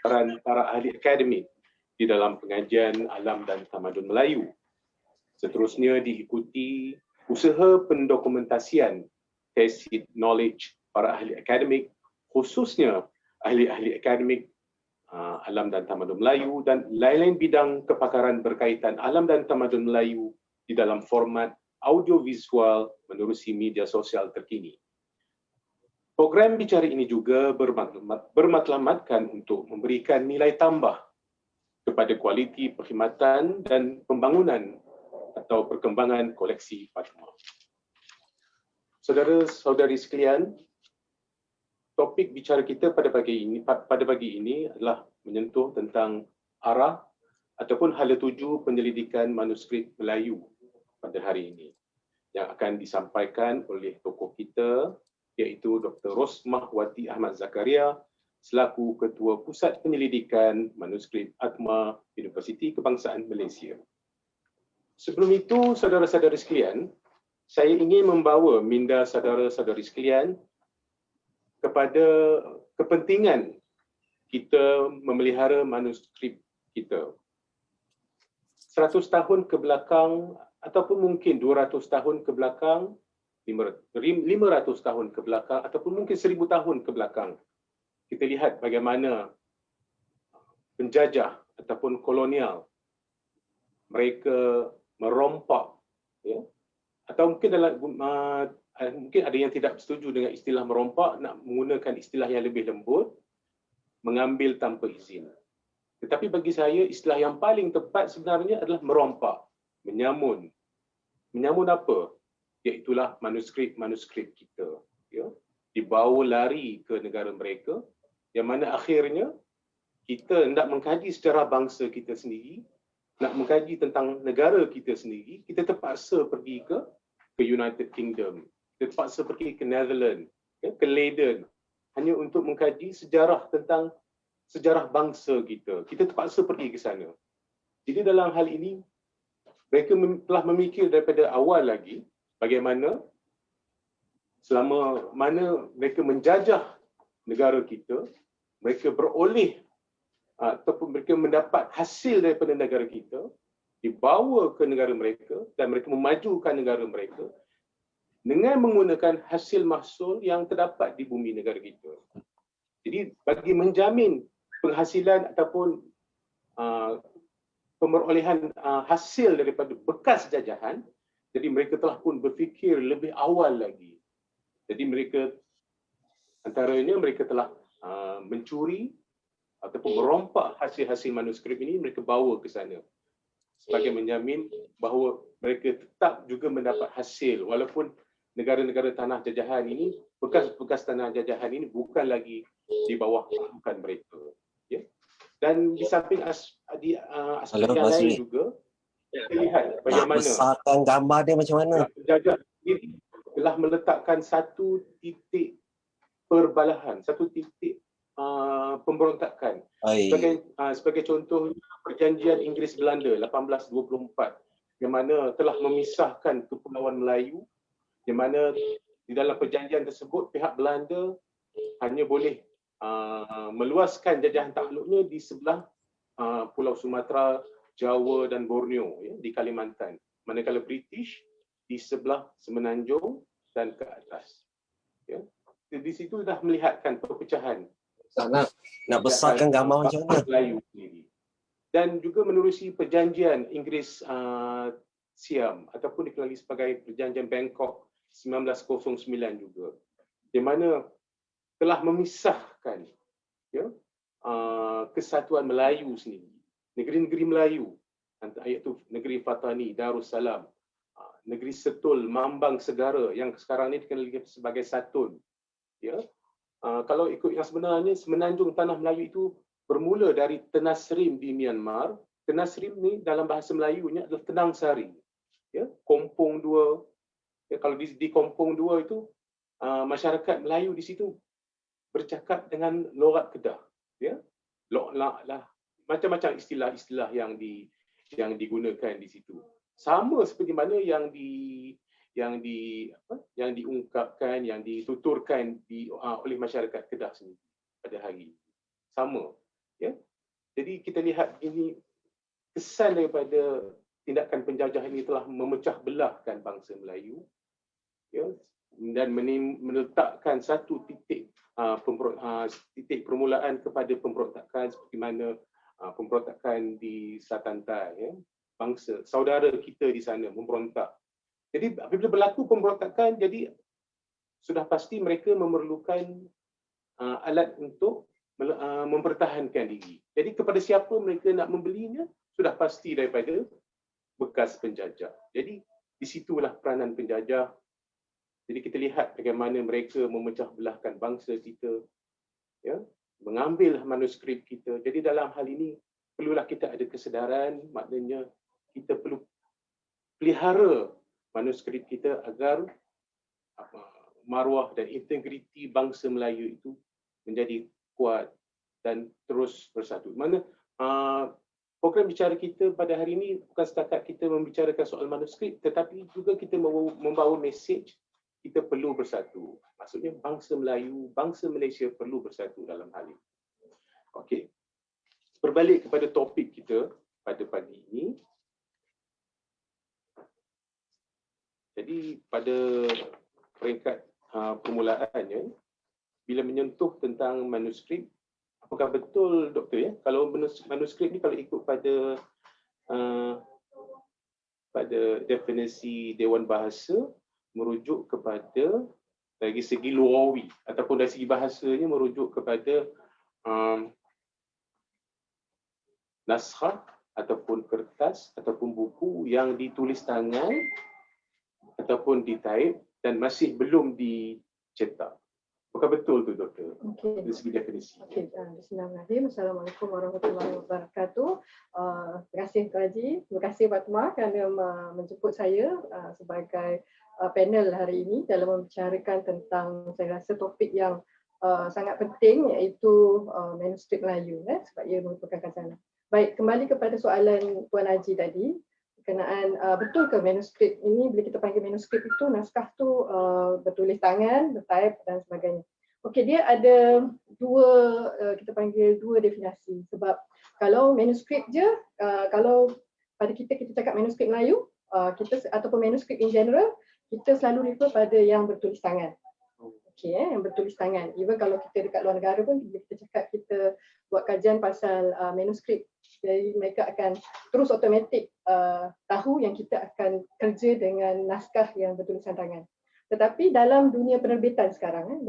peran para ahli akademik di dalam pengajian alam dan tamadun Melayu. Seterusnya diikuti usaha pendokumentasian tacit knowledge para ahli akademik, khususnya ahli-ahli akademik alam dan tamadun Melayu dan lain-lain bidang kepakaran berkaitan alam dan tamadun Melayu di dalam format audiovisual menerusi media sosial terkini. Program bicara ini juga bermatlamatkan untuk memberikan nilai tambah kepada kualiti perkhidmatan dan pembangunan atau perkembangan koleksi Fatimah. Saudara-saudari sekalian, topik bicara kita pada pagi ini adalah menyentuh tentang arah ataupun hala tuju penyelidikan manuskrip Melayu pada hari ini yang akan disampaikan oleh tokoh kita, iaitu Dr. Rosmah Wati Ahmad Zakaria selaku Ketua Pusat Penyelidikan Manuskrip ATMA Universiti Kebangsaan Malaysia. Sebelum itu, saudara-saudari sekalian, saya ingin membawa minda saudara-saudari sekalian kepada kepentingan kita memelihara manuskrip kita. 100 tahun ke belakang ataupun mungkin 200 tahun ke belakang, 500 tahun ke belakang ataupun mungkin 1000 tahun ke belakang, kita lihat bagaimana penjajah ataupun kolonial mereka merompak, ya, atau mungkin mungkin ada yang tidak setuju dengan istilah merompak, nak menggunakan istilah yang lebih lembut, mengambil tanpa izin. Tetapi bagi saya istilah yang paling tepat sebenarnya adalah merompak, menyamun. Menyamun apa? Iaitulah manuskrip-manuskrip kita, ya, dibawa lari ke negara mereka, yang mana akhirnya kita hendak mengkaji sejarah bangsa kita sendiri, nak mengkaji tentang negara kita sendiri, kita terpaksa pergi ke United Kingdom, kita terpaksa pergi ke Netherlands, ya, ke Leiden, hanya untuk mengkaji sejarah tentang sejarah bangsa kita. Kita terpaksa pergi ke sana. Jadi dalam hal ini, mereka telah memikir daripada awal lagi bagaimana selama mana mereka menjajah negara kita, mereka beroleh ataupun mereka mendapat hasil daripada negara kita, dibawa ke negara mereka dan mereka memajukan negara mereka dengan menggunakan hasil mahsul yang terdapat di bumi negara kita. Jadi bagi menjamin penghasilan ataupun pemerolehan hasil daripada bekas jajahan, jadi mereka telah pun berfikir lebih awal lagi. Jadi mereka antaranya mereka telah mencuri ataupun merompak hasil-hasil manuskrip ini, mereka bawa ke sana sebagai menjamin bahawa mereka tetap juga mendapat hasil walaupun negara-negara tanah jajahan ini, bekas-bekas tanah jajahan ini bukan lagi di bawah kedudukan mereka. Ya. Dan di samping aspek yang lain juga, kita lihat bagaimana besarkan gambar dia macam mana. Penjajah ini telah meletakkan satu titik perbalahan, satu titik pemberontakan. Sebagai contoh, perjanjian Inggeris-Belanda 1824 yang mana telah memisahkan Kepulauan Melayu, yang mana di dalam perjanjian tersebut pihak Belanda hanya boleh meluaskan jajahan takluknya di sebelah Pulau Sumatera, Jawa dan Borneo, ya, di Kalimantan. Manakala British di sebelah Semenanjung dan ke atas. Ya. Di situ dah melihatkan perpecahan. Nak besarkan gambar macam mana? Melayu sendiri. Dan juga menerusi perjanjian Inggeris Siam ataupun dikenali sebagai perjanjian Bangkok 1909 juga, di mana telah memisahkan, ya, kesatuan Melayu sendiri, negeri-negeri Melayu, iaitu negeri Fatani, Darussalam, negeri Setul, Mambang Segara yang sekarang ini dikenali sebagai Satun. Ya. Kalau ikut yang sebenarnya, semenanjung tanah Melayu itu bermula dari Tenasrim di Myanmar. Tenasrim ni dalam bahasa Melayunya adalah Tenang Sari. Ya, Kompong Dua. Ya, kalau di Kompong Dua itu masyarakat Melayu di situ bercakap dengan logat Kedah. Ya, Loklak lah, macam-macam istilah-istilah yang digunakan di situ. Sama seperti mana yang diungkapkan, yang dituturkan oleh masyarakat Kedah sendiri pada hari ini. Sama. Ya. Jadi kita lihat ini kesan daripada tindakan penjajah ini telah memecah belahkan bangsa Melayu, ya, dan meletakkan satu titik titik permulaan kepada pemberontakan seperti mana pemberontakan di Selatan, ya, bangsa saudara kita di sana memberontak. Jadi apabila berlaku pemberontakan, jadi sudah pasti mereka memerlukan alat untuk mempertahankan diri. Jadi kepada siapa mereka nak membelinya sudah pasti daripada bekas penjajah. Jadi di situlah peranan penjajah. Jadi kita lihat bagaimana mereka memecah belahkan bangsa kita, ya, mengambil manuskrip kita. Jadi dalam hal ini perlulah kita ada kesedaran, maknanya kita perlu pelihara manuskrip kita agar maruah dan integriti bangsa Melayu itu menjadi kuat dan terus bersatu. Mana program bicara kita pada hari ini bukan setakat kita membicarakan soal manuskrip, tetapi juga kita membawa mesej kita perlu bersatu. Maksudnya bangsa Melayu, bangsa Malaysia perlu bersatu dalam hal ini. Okey. Berbalik kepada topik kita pada pagi ini. Jadi pada peringkat permulaannya, bila menyentuh tentang manuskrip, apakah betul doktor, ya, kalau manuskrip ni kalau ikut pada definisi Dewan Bahasa merujuk kepada dari segi lugawi ataupun dari segi bahasanya merujuk kepada naskah ataupun kertas ataupun buku yang ditulis tangan ataupun ditaip dan masih belum dicetak. Apakah betul tu doktor? Okey. Dari segi definisi. Okey, bismillahirrahmanirrahim. Assalamualaikum warahmatullahi wabarakatuh. Terima kasih Tuan Haji. Terima kasih Fatma kerana menjemput saya sebagai panel hari ini dalam membicarakan tentang, saya rasa, topik yang sangat penting, iaitu manuskrip Melayu, sebab ia merupakan khazanah. Baik, kembali kepada soalan Tuan Haji tadi berkenaan betul ke manuskrip ini, bila kita panggil manuskrip itu, naskah tu bertulis tangan, bertaip dan sebagainya. Okey, dia ada kita panggil dua definisi. Sebab kalau manuskrip je, kalau pada kita cakap manuskrip Melayu, kita ataupun manuskrip in general, kita selalu refer pada yang bertulis tangan. Okey, yang bertulis tangan. Even kalau kita dekat luar negara pun, bila kita cakap kita buat kajian pasal manuskrip, jadi mereka akan terus automatik tahu yang kita akan kerja dengan naskah yang bertulisan tangan. Tetapi dalam dunia penerbitan sekarang,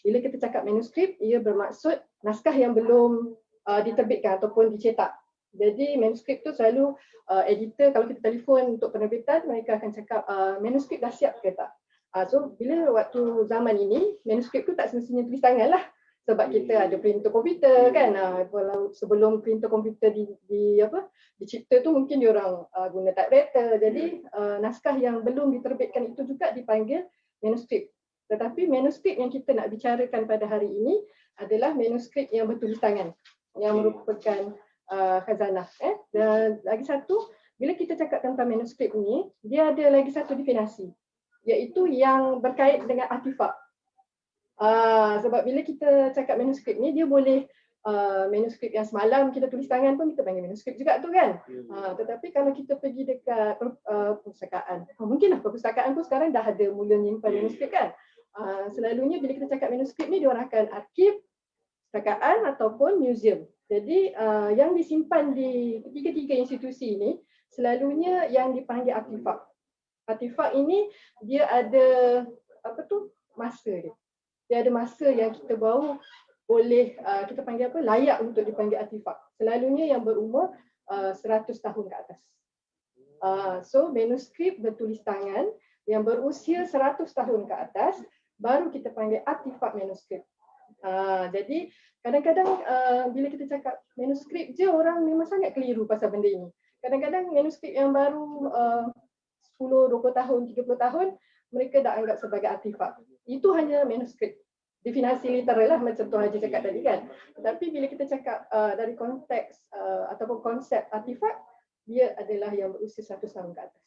bila kita cakap manuskrip, ia bermaksud naskah yang belum diterbitkan ataupun dicetak. Jadi manuskrip tu selalu editor, kalau kita telefon untuk penerbitan, mereka akan cakap manuskrip dah siap ke tak. So bila waktu zaman ini, manuskrip tu tak semestinya tulis tangan lah. Sebab kita ada printer komputer kan. Kalau sebelum printer komputer dicipta tu mungkin diorang guna typewriter. Jadi naskah yang belum diterbitkan itu juga dipanggil manuskrip. Tetapi manuskrip yang kita nak bicarakan pada hari ini adalah manuskrip yang bertulis tangan, yang merupakan khazanah. Dan lagi satu, bila kita cakap tentang manuskrip ni, dia ada lagi satu definisi, iaitu yang berkait dengan artifak. Sebab bila kita cakap manuskrip ni, dia boleh manuskrip yang semalam kita tulis tangan pun kita panggil manuskrip juga tu kan. Tetapi kalau kita pergi dekat perpustakaan, mungkinlah perpustakaan pun sekarang dah ada mula menyimpan manuskrip kan. Selalunya bila kita cakap manuskrip ni, diorang akan arkib, perpustakaan ataupun museum. Jadi yang disimpan di ketiga-tiga institusi ni selalunya yang dipanggil artifak. Artifak ini dia ada masa dia. Dia ada masa yang kita baru boleh kita panggil layak untuk dipanggil artifak. Selalunya yang berumur 100 tahun ke atas. So manuskrip bertulis tangan yang berusia 100 tahun ke atas baru kita panggil artifak manuskrip. Jadi kadang-kadang bila kita cakap manuskrip je, orang memang sangat keliru pasal benda ini. Kadang-kadang manuskrip yang baru 10, 20 tahun, 30 tahun, mereka dah anggap sebagai artifak. Itu hanya manuskrip. Definisi literal lah macam Tuan Haji cakap tadi kan. Tapi bila kita cakap dari konteks ataupun konsep artifak, dia adalah yang berusia 100 tahun ke atas.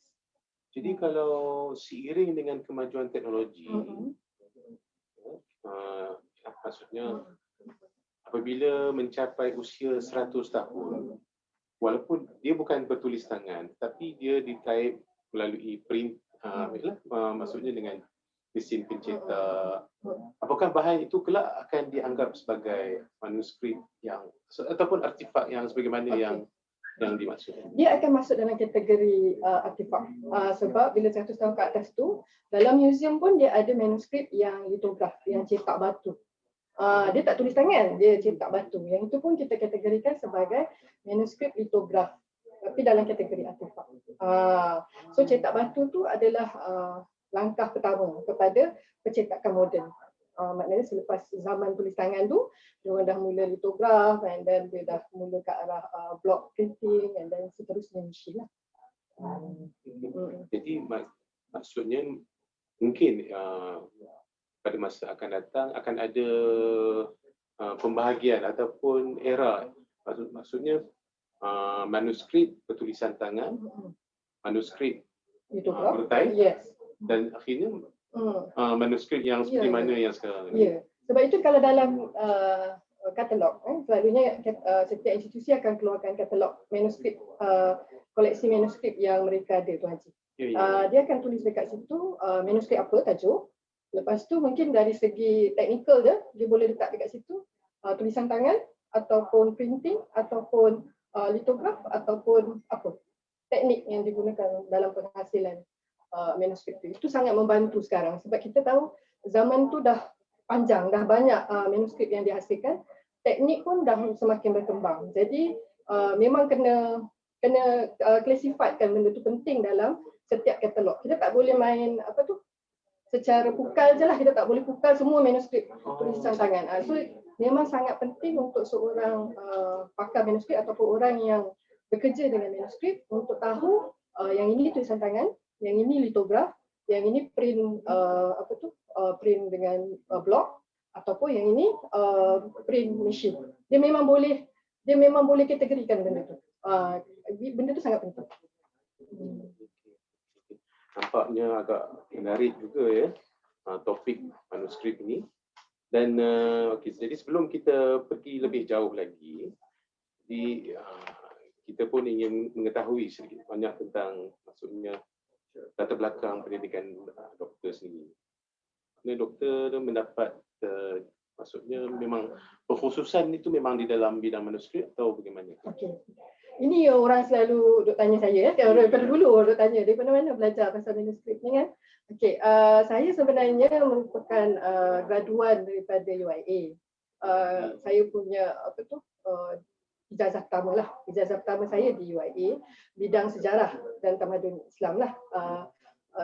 Jadi kalau seiring dengan kemajuan teknologi, maksudnya apabila mencapai usia 100 tahun, walaupun dia bukan bertulis tangan, tapi dia ditaip melalui print, maksudnya dengan mesin pencetak, apakah bahan itu kelak akan dianggap sebagai manuskrip yang ataupun artifak yang sebagaimana yang dimaksud? Dia akan masuk dalam kategori artifak. Sebab bila 100 tahun ke atas tu, dalam museum pun dia ada manuskrip yang litograf, yang cetak batu. Dia tak tulis tangan, dia cetak batu. Yang itu pun kita kategorikan sebagai manuskrip litograf, tapi dalam kategori artifak. So cetak batu tu adalah langkah pertama kepada percetakan moden. Maknanya selepas zaman tulis tangan tu, dia orang dah mula litograf, and then dia dah mula ke arah block printing, and then seterusnya machine lah. Jadi maksudnya mungkin pada masa akan datang akan ada pembahagian ataupun era, maksudnya manuskrip bertulisan tangan, manuskrip bertai, dan akhirnya manuskrip yang seperti mana yang sekarang ni. Sebab itu kalau dalam katalog, selalunya setiap institusi akan keluarkan katalog manuskrip, koleksi manuskrip yang mereka ada, Tuan Haji. Dia akan tulis dekat situ manuskrip apa, tajuk. Lepas tu mungkin dari segi teknikal dia boleh letak dekat situ tulisan tangan ataupun printing ataupun litograf ataupun apa teknik yang digunakan dalam penghasilan manuskrip itu. Itu sangat membantu sekarang sebab kita tahu zaman tu dah panjang, dah banyak manuskrip yang dihasilkan, teknik pun dah semakin berkembang. Jadi memang kena classifiedkan benda tu penting dalam setiap katalog. Kita tak boleh main secara pukal je lah, kita tak boleh pukal semua manuskrip tulisan tangan. So memang sangat penting untuk seorang pakar manuskrip ataupun orang yang bekerja dengan manuskrip untuk tahu yang ini tulisan tangan, yang ini litograf, yang ini print print dengan blok, ataupun yang ini print machine. Dia memang boleh kategorikan benda tu. Benda tu sangat penting. Nampaknya agak menarik juga ya topik manuskrip ini. Dan jadi sebelum kita pergi lebih jauh lagi, kita pun ingin mengetahui sedikit banyak tentang maksudnya latar belakang pendidikan doktor sendiri. Doktor mendapat maksudnya memang perkhususan itu memang di dalam bidang manuskrip atau bagaimana? Ini orang selalu duk tanya saya, daripada dulu orang duk tanya, daripada mana belajar pasal manuskrip ni kan? Saya sebenarnya merupakan graduan daripada UIA. Saya punya ijazah pertama lah. Ijazah pertama saya di UIA, bidang sejarah dan tamadun Islam lah,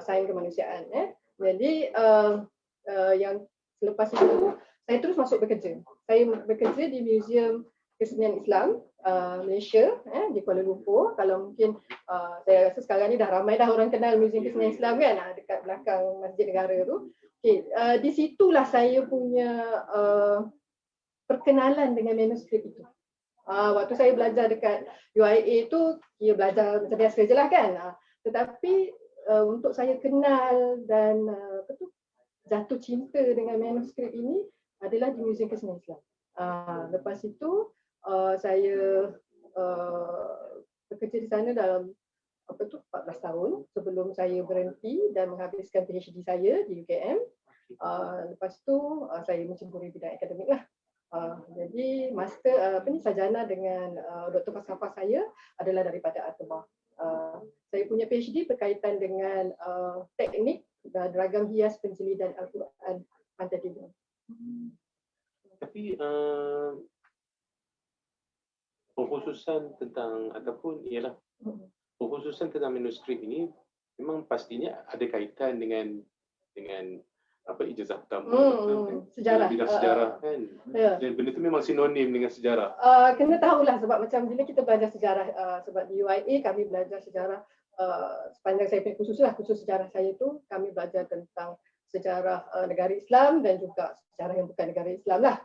sains kemanusiaan. Jadi yang selepas itu saya terus masuk bekerja. Saya bekerja di Museum Kesenian Islam Malaysia di Kuala Lumpur. Kalau mungkin saya rasa sekarang ni dah ramai dah orang kenal Museum Kesenian Islam kan, dekat belakang Masjid Negara tu. Di situlah saya punya perkenalan dengan manuskrip itu. Waktu saya belajar dekat UIA tu, belajar macam biasa je lah kan. Tetapi untuk saya kenal dan jatuh cinta dengan manuskrip ini adalah di Museum Kesenian Islam. Lepas itu saya bekerja di sana dalam 14 tahun sebelum saya berhenti dan menghabiskan PhD saya di UKM. Lepas tu saya menceburi bidang akademik lah. Jadi master sarjana dengan doktor falsafah saya adalah daripada Atma. Saya punya PhD berkaitan dengan teknik dan ragam hias penjelidan Al-Quran Pantadina. Tapi pengkhususan tentang ataupun ialah pengkhususan tentang manuskrip ini memang pastinya ada kaitan dengan ijazah pertama sejarah, bidang sejarah kan. Dan benda tu memang sinonim dengan sejarah. Kena tahulah sebab macam bila kita belajar sejarah, sebab di UIA kami belajar sejarah sepanjang saya punya khusus sejarah saya tu kami belajar tentang sejarah negara Islam dan juga sejarah yang bukan negara Islam lah,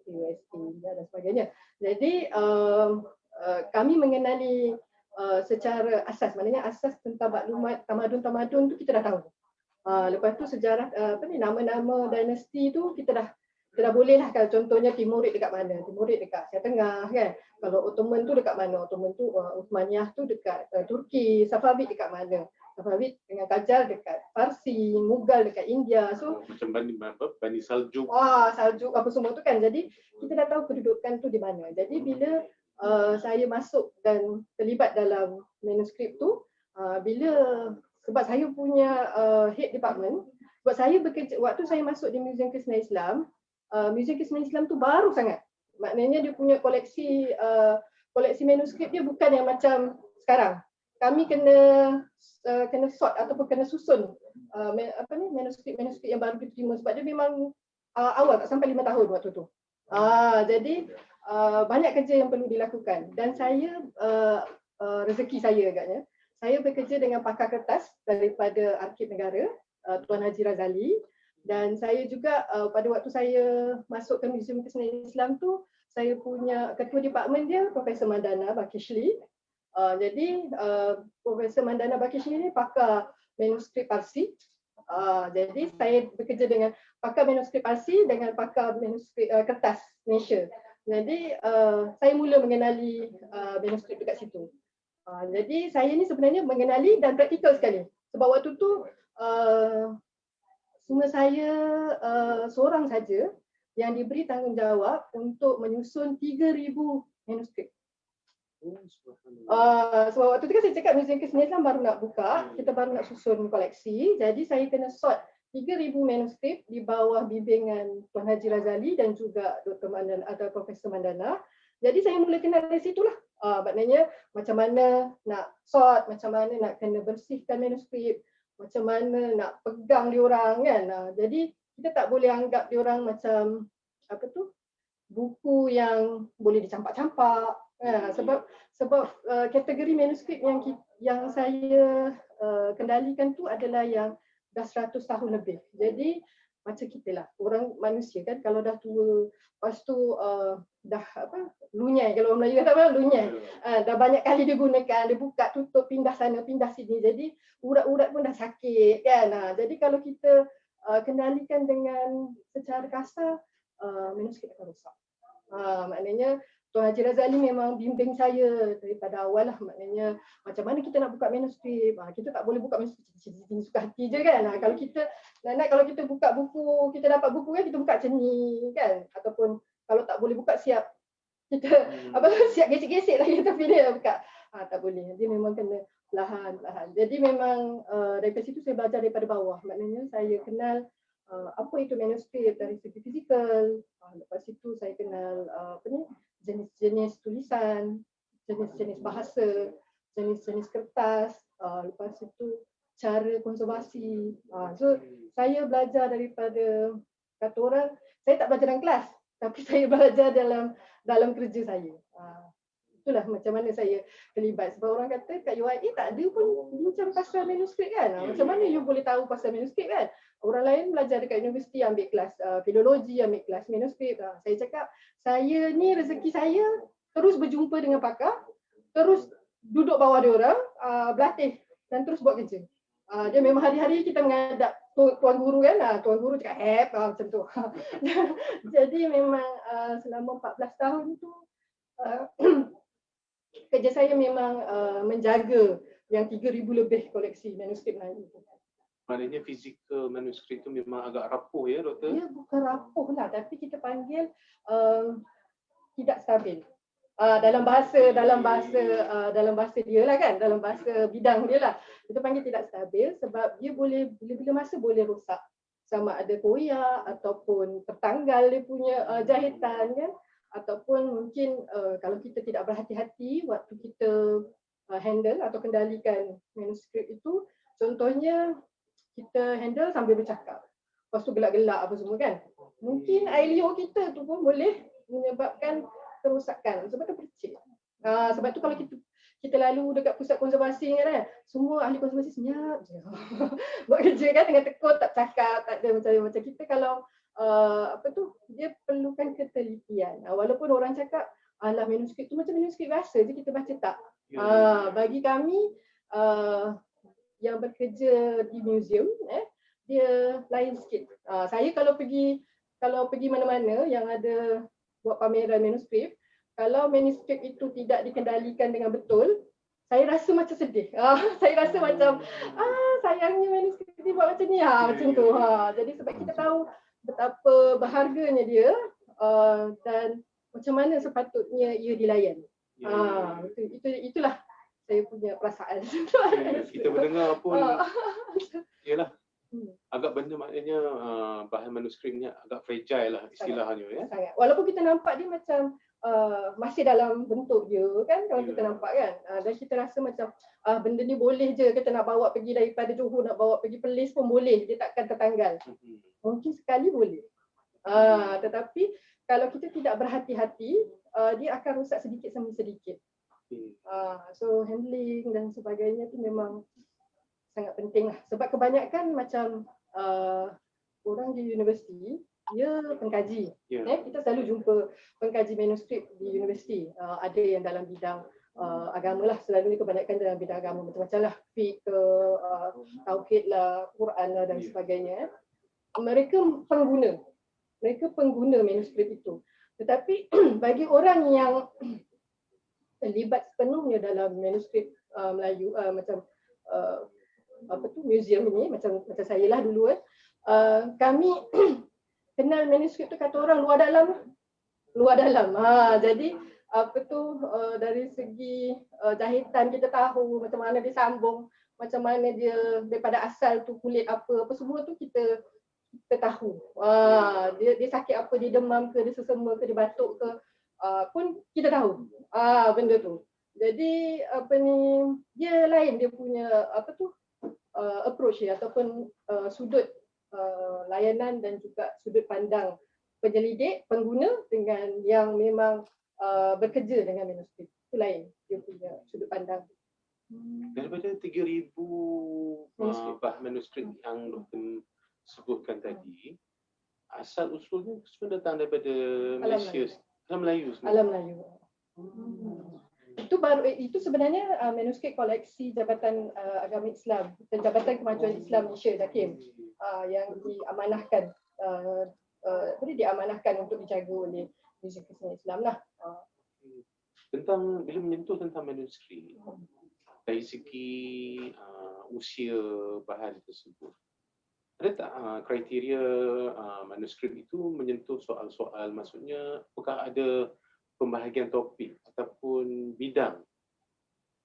USA dan sebagainya. Jadi kami mengenali secara asas, maknanya asas tentang maklumat tamadun-tamadun tu kita dah tahu. Lepas tu sejarah nama-nama dinasti tu kita dah kita dah boleh lah kalau contohnya Timurid dekat mana, Timurid dekat Asia Tengah kan. Kalau Ottoman tu dekat mana, Ottoman tu Uthmaniyah tu dekat Turki, Safavid dekat mana, Safavid dengan Qajar dekat Parsi, Mughal dekat India. So Macam Bani Saljuk. Saljuk apa semua tu kan. Jadi kita dah tahu kedudukan tu di mana. Jadi bila saya masuk dan terlibat dalam manuskrip tu, bila sebab saya punya head department, sebab saya bekerja waktu saya masuk di Museum Kesenian Islam, Museum Kesenian Islam tu baru sangat. Maknanya dia punya koleksi manuskrip dia bukan yang macam sekarang. Kami kena sort ataupun kena susun manuskrip yang baru diterima sebab dia memang awal tak sampai 5 tahun waktu tu. Jadi banyak kerja yang perlu dilakukan dan saya rezeki saya agaknya. Saya bekerja dengan pakar kertas daripada Arkib Negara, Tuan Haji Razali, dan saya juga pada waktu saya masuk ke Museum Kesenian Islam tu, saya punya ketua departmen dia Profesor Mandana Bakishli. Jadi Profesor Mandana Bakishli ni pakar manuskrip Parsi. Jadi saya bekerja dengan pakar manuskrip Parsi dengan pakar manuskrip kertas Malaysia. Jadi saya mula mengenali manuskrip dekat situ. Jadi saya ni sebenarnya mengenali dan praktikal sekali. Sebab waktu tu semua saya seorang saja yang diberi tanggungjawab untuk menyusun 3,000 manuskrip. Sebab waktu tu kan saya cakap Museum Kesenian Islam baru nak buka, kita baru nak susun koleksi. Jadi saya kena sort 3,000 manuskrip di bawah bimbingan Tuan Haji Razali dan juga Dr. Mandana atau Profesor Mandana. Jadi saya mula kenal dari situlah. Maknanya macam mana nak sort, macam mana nak kena bersihkan manuskrip, macam mana nak pegang diorang kan. Jadi kita tak boleh anggap diorang macam buku yang boleh dicampak-campak. Sebab kategori manuskrip yang saya kendalikan tu adalah yang dah 100 tahun lebih. Jadi macam kita lah, orang manusia kan kalau dah tua, lepas tu dah lunyai, kalau orang Melayu kata apa, lunyai. Dah banyak kali digunakan, dia buka tutup, pindah sana, pindah sini. Jadi urat-urat pun dah sakit kan. Jadi kalau kita kendalikan dengan secara kasar, manuskrip akan rosak. Maknanya Tuan Haji Razali memang bimbing saya daripada awal lah, maknanya macam mana kita nak buka manuskrip. Kita tak boleh buka manuskrip suka hati je kan. Kalau kita kalau kita buka buku, kita dapat buku kan, kita buka macam ni kan. Ataupun kalau tak boleh buka siap kita siap gesek-gesek lah kita pilih buka. Tak boleh. Dia memang kena perlahan-lahan. Jadi memang dari situ saya belajar daripada bawah. Maknanya saya kenal apa itu manuskrip dari segi fizikal. Lepas itu saya kenal jenis-jenis tulisan, jenis-jenis bahasa, jenis-jenis kertas, lepas itu cara konservasi. So saya belajar daripada, kata orang, saya tak belajar dalam kelas, tapi saya belajar dalam kerja saya. Itulah macam mana saya terlibat. Sebab orang kata kat UIA tak ada pun bincang pasal manuskrip kan. Macam mana you boleh tahu pasal manuskrip kan? Orang lain belajar dekat universiti, ambil kelas filologi, ambil kelas manuskrip. Saya cakap, saya ni rezeki saya terus berjumpa dengan pakar, terus duduk bawah dia orang, berlatih dan terus buat kerja. Dia memang hari-hari kita menghadap tuan guru kan, tuan guru cakap macam tu. Jadi memang selama 14 tahun tu kerja saya memang menjaga yang 3,000 lebih koleksi manuskrip Melayu. Maknanya fizikal manuskrip tu memang agak rapuh ya, Doktor? Ya, bukan rapuh lah, tapi kita panggil tidak stabil. Dalam bahasa dia lah kan, dalam bahasa bidang dia lah. Kita panggil tidak stabil sebab dia boleh bila-bila masa boleh rosak. Sama ada koyak ataupun tertanggal dia punya jahitan kan, ataupun mungkin kalau kita tidak berhati-hati waktu kita handle atau kendalikan manuskrip itu, contohnya kita handle sambil bercakap, lepas tu gelak-gelak apa semua kan, mungkin air liur kita tu pun boleh menyebabkan kerosakan sebab tu percik. Sebab tu kalau kita lalu dekat pusat konservasi kan, semua ahli konservasi senyap je buat kerja kan, dengan tekun, tak cakap, tak ada macam kita. Kalau dia perlukan ketelitian. Walaupun orang cakap alah manuskrip tu macam manuskrip biasa je kita baca, tak. Bagi kami yang bekerja di museum, dia lain sikit. Saya kalau pergi kalau pergi mana-mana yang ada buat pameran manuskrip, kalau manuskrip itu tidak dikendalikan dengan betul, saya rasa macam sedih. Saya rasa macam sayangnya manuskrip dia buat macam ni, macam tu. Jadi sebab kita tahu betapa berharganya dia dan macam mana sepatutnya ia dilayan. Itulah saya punya perasaan. Kita mendengar pun ialah agak benda maknanya bahan manuskripnya agak fragile lah istilahnya ya. Sangat. Walaupun kita nampak dia macam masih dalam bentuk dia kan, kalau kita nampak kan, dan kita rasa macam benda ni boleh je kita nak bawa pergi daripada Johor, nak bawa pergi Perlis pun boleh, dia takkan tertanggal. Mungkin sekali boleh, tetapi kalau kita tidak berhati-hati, dia akan rosak sedikit demi sedikit. So handling dan sebagainya tu memang sangat penting lah. Sebab kebanyakan macam orang di universiti, dia pengkaji. Kita selalu jumpa pengkaji manuskrip di universiti. Ada yang dalam bidang agama lah, selalunya kebanyakan dalam bidang agama macam-macam lah, fiqh ke, tauhid lah, Quran lah dan sebagainya. Mereka pengguna manuskrip itu. Tetapi bagi orang yang terlibat sepenuhnya dalam manuskrip Melayu, macam museum ini, macam saya lah dulu kami kenal manuskrip tu kata orang luar dalam. Jadi dari segi jahitan kita tahu macam mana dia sambung, macam mana dia daripada asal tu kulit apa semua tu kita tahu. Dia sakit apa, dia demam ke, dia sesama ke, dia batuk ke, pun kita tahu benda tu. Jadi dia lain dia punya approach dia ataupun sudut layanan dan juga sudut pandang penyelidik, pengguna dengan yang memang bekerja dengan manuskrip. Itu lain dia punya sudut pandang. Daripada 3,000 manuskrip yang Dr. sebutkan tadi, asal usulnya semua datang daripada Malaysia, Alam Melayu semua. Alam Melayu. Itu sebenarnya manuskrip koleksi Jabatan Agama Islam dan Jabatan Kemajuan Islam Malaysia, JAKIM, yang diamanahkan untuk dijaga oleh Museum Kesenian Islam lah. Bila menyentuh tentang manuskrip, dari segi usia bahan tersebut, ada tak kriteria manuskrip itu menyentuh soal-soal, maksudnya apakah ada pembahagian topik ataupun bidang,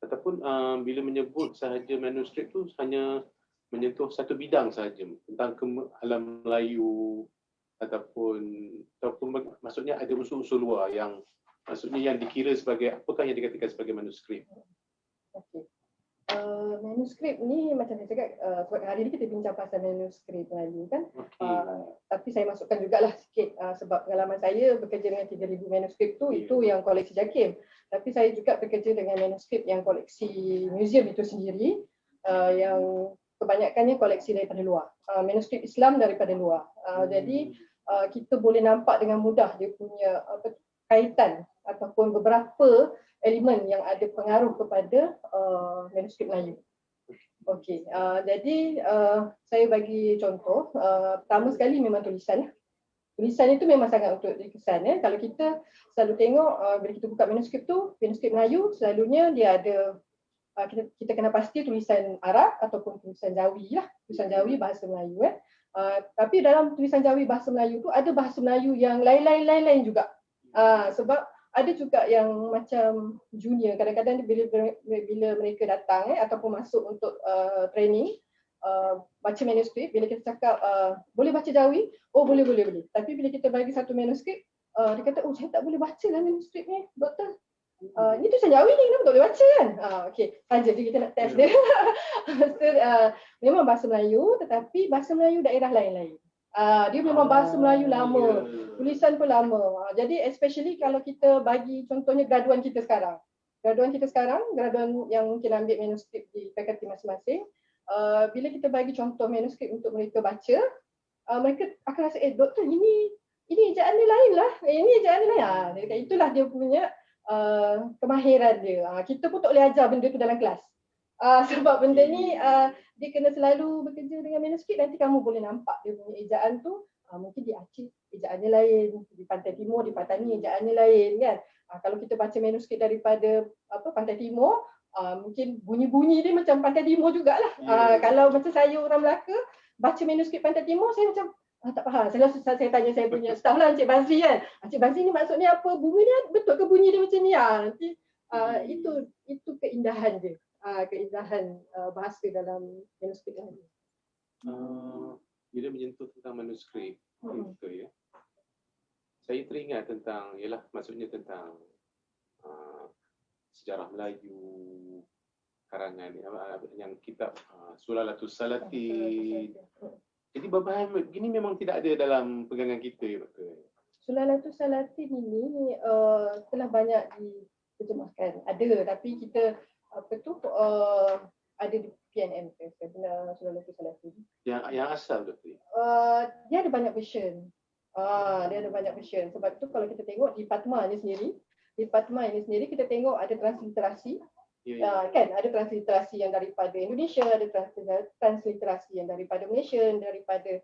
ataupun bila menyebut sahaja manuskrip tu hanya menyentuh satu bidang sahaja tentang alam Melayu ataupun maksudnya ada unsur-unsur luar yang maksudnya yang dikira sebagai apakah yang dikatakan sebagai manuskrip. Okey. Manuskrip ni macam saya cakap, hari ni kita bincang pasal manuskrip Melayu kan. Tapi saya masukkan jugalah sikit sebab pengalaman saya bekerja dengan 3,000 manuskrip itu yang koleksi JAKIM. Tapi saya juga bekerja dengan manuskrip yang koleksi museum itu sendiri, yang kebanyakannya koleksi daripada luar. Manuskrip Islam daripada luar. Jadi kita boleh nampak dengan mudah dia punya kaitan ataupun beberapa elemen yang ada pengaruh kepada manuskrip Melayu. Okey, jadi saya bagi contoh. Pertama sekali memang tulisan. Tulisan itu memang sangat untuk dikesan. Kalau kita selalu tengok bila kita buka manuskrip tu, manuskrip Melayu selalunya dia ada kita kena pasti tulisan Arab ataupun tulisan Jawi lah, tulisan Jawi bahasa Melayu. Tapi dalam tulisan Jawi bahasa Melayu tu ada bahasa Melayu yang lain-lain juga. Sebab ada juga yang macam junior, kadang-kadang bila mereka datang ataupun masuk untuk training baca manuskrip, bila kita cakap boleh baca Jawi, boleh. Tapi bila kita bagi satu manuskrip, dia kata saya tak boleh baca lah manuskrip ni, doktor. Ini tulisan Jawi ni, kenapa tak boleh baca kan? Okey, saja kita nak test dia. So, memang bahasa Melayu, tetapi bahasa Melayu daerah lain-lain. Dia memang bahasa Melayu lama, tulisan pun lama. Jadi especially kalau kita bagi contohnya graduan kita sekarang. Graduan yang mungkin ambil manuskrip di fakulti masing-masing, bila kita bagi contoh manuskrip untuk mereka baca, mereka akan rasa doktor ini ejaan dia lain lah. Ini ejaan dia lain. Itulah dia punya kemahiran dia. Kita pun tak boleh ajar benda tu dalam kelas. Sebab benda ni dia kena selalu bekerja dengan manuskrip, nanti kamu boleh nampak dia punya ejaan tu Mungkin di Aceh ejaannya lain, di Pantai Timur, di Patani ejaannya lain kan. Kalau kita baca manuskrip daripada Pantai Timur, mungkin bunyi-bunyi dia macam Pantai Timur jugalah. Kalau macam saya orang Melaka, baca manuskrip Pantai Timur, saya macam tak faham. Saya tanya saya punya staff lah, Encik Bazri kan. Encik Bazri ni maksudnya apa? Bunyi dia betul ke bunyi dia macam ni? Nanti itu keindahan dia. Keindahan bahasa dalam manuskrip tadi. Bila menyentuh tentang manuskrip itu ya, saya teringat tentang, ialah maksudnya tentang sejarah Melayu, karangan yang kitab Sulalatus Salatin. Jadi bahan begini memang tidak ada dalam pegangan kita ya, betul. Sulalatus Salatin ini telah banyak diterjemahkan. Ada, tapi kita ada di PNM benar Sulalatus Salatin. Yang asal betul. Dia ada banyak version. Dia ada banyak version. Sebab tu kalau kita tengok di Fatma ini sendiri kita tengok ada transliterasi. Kan ada transliterasi yang daripada Indonesia, ada transliterasi yang daripada Malaysia, daripada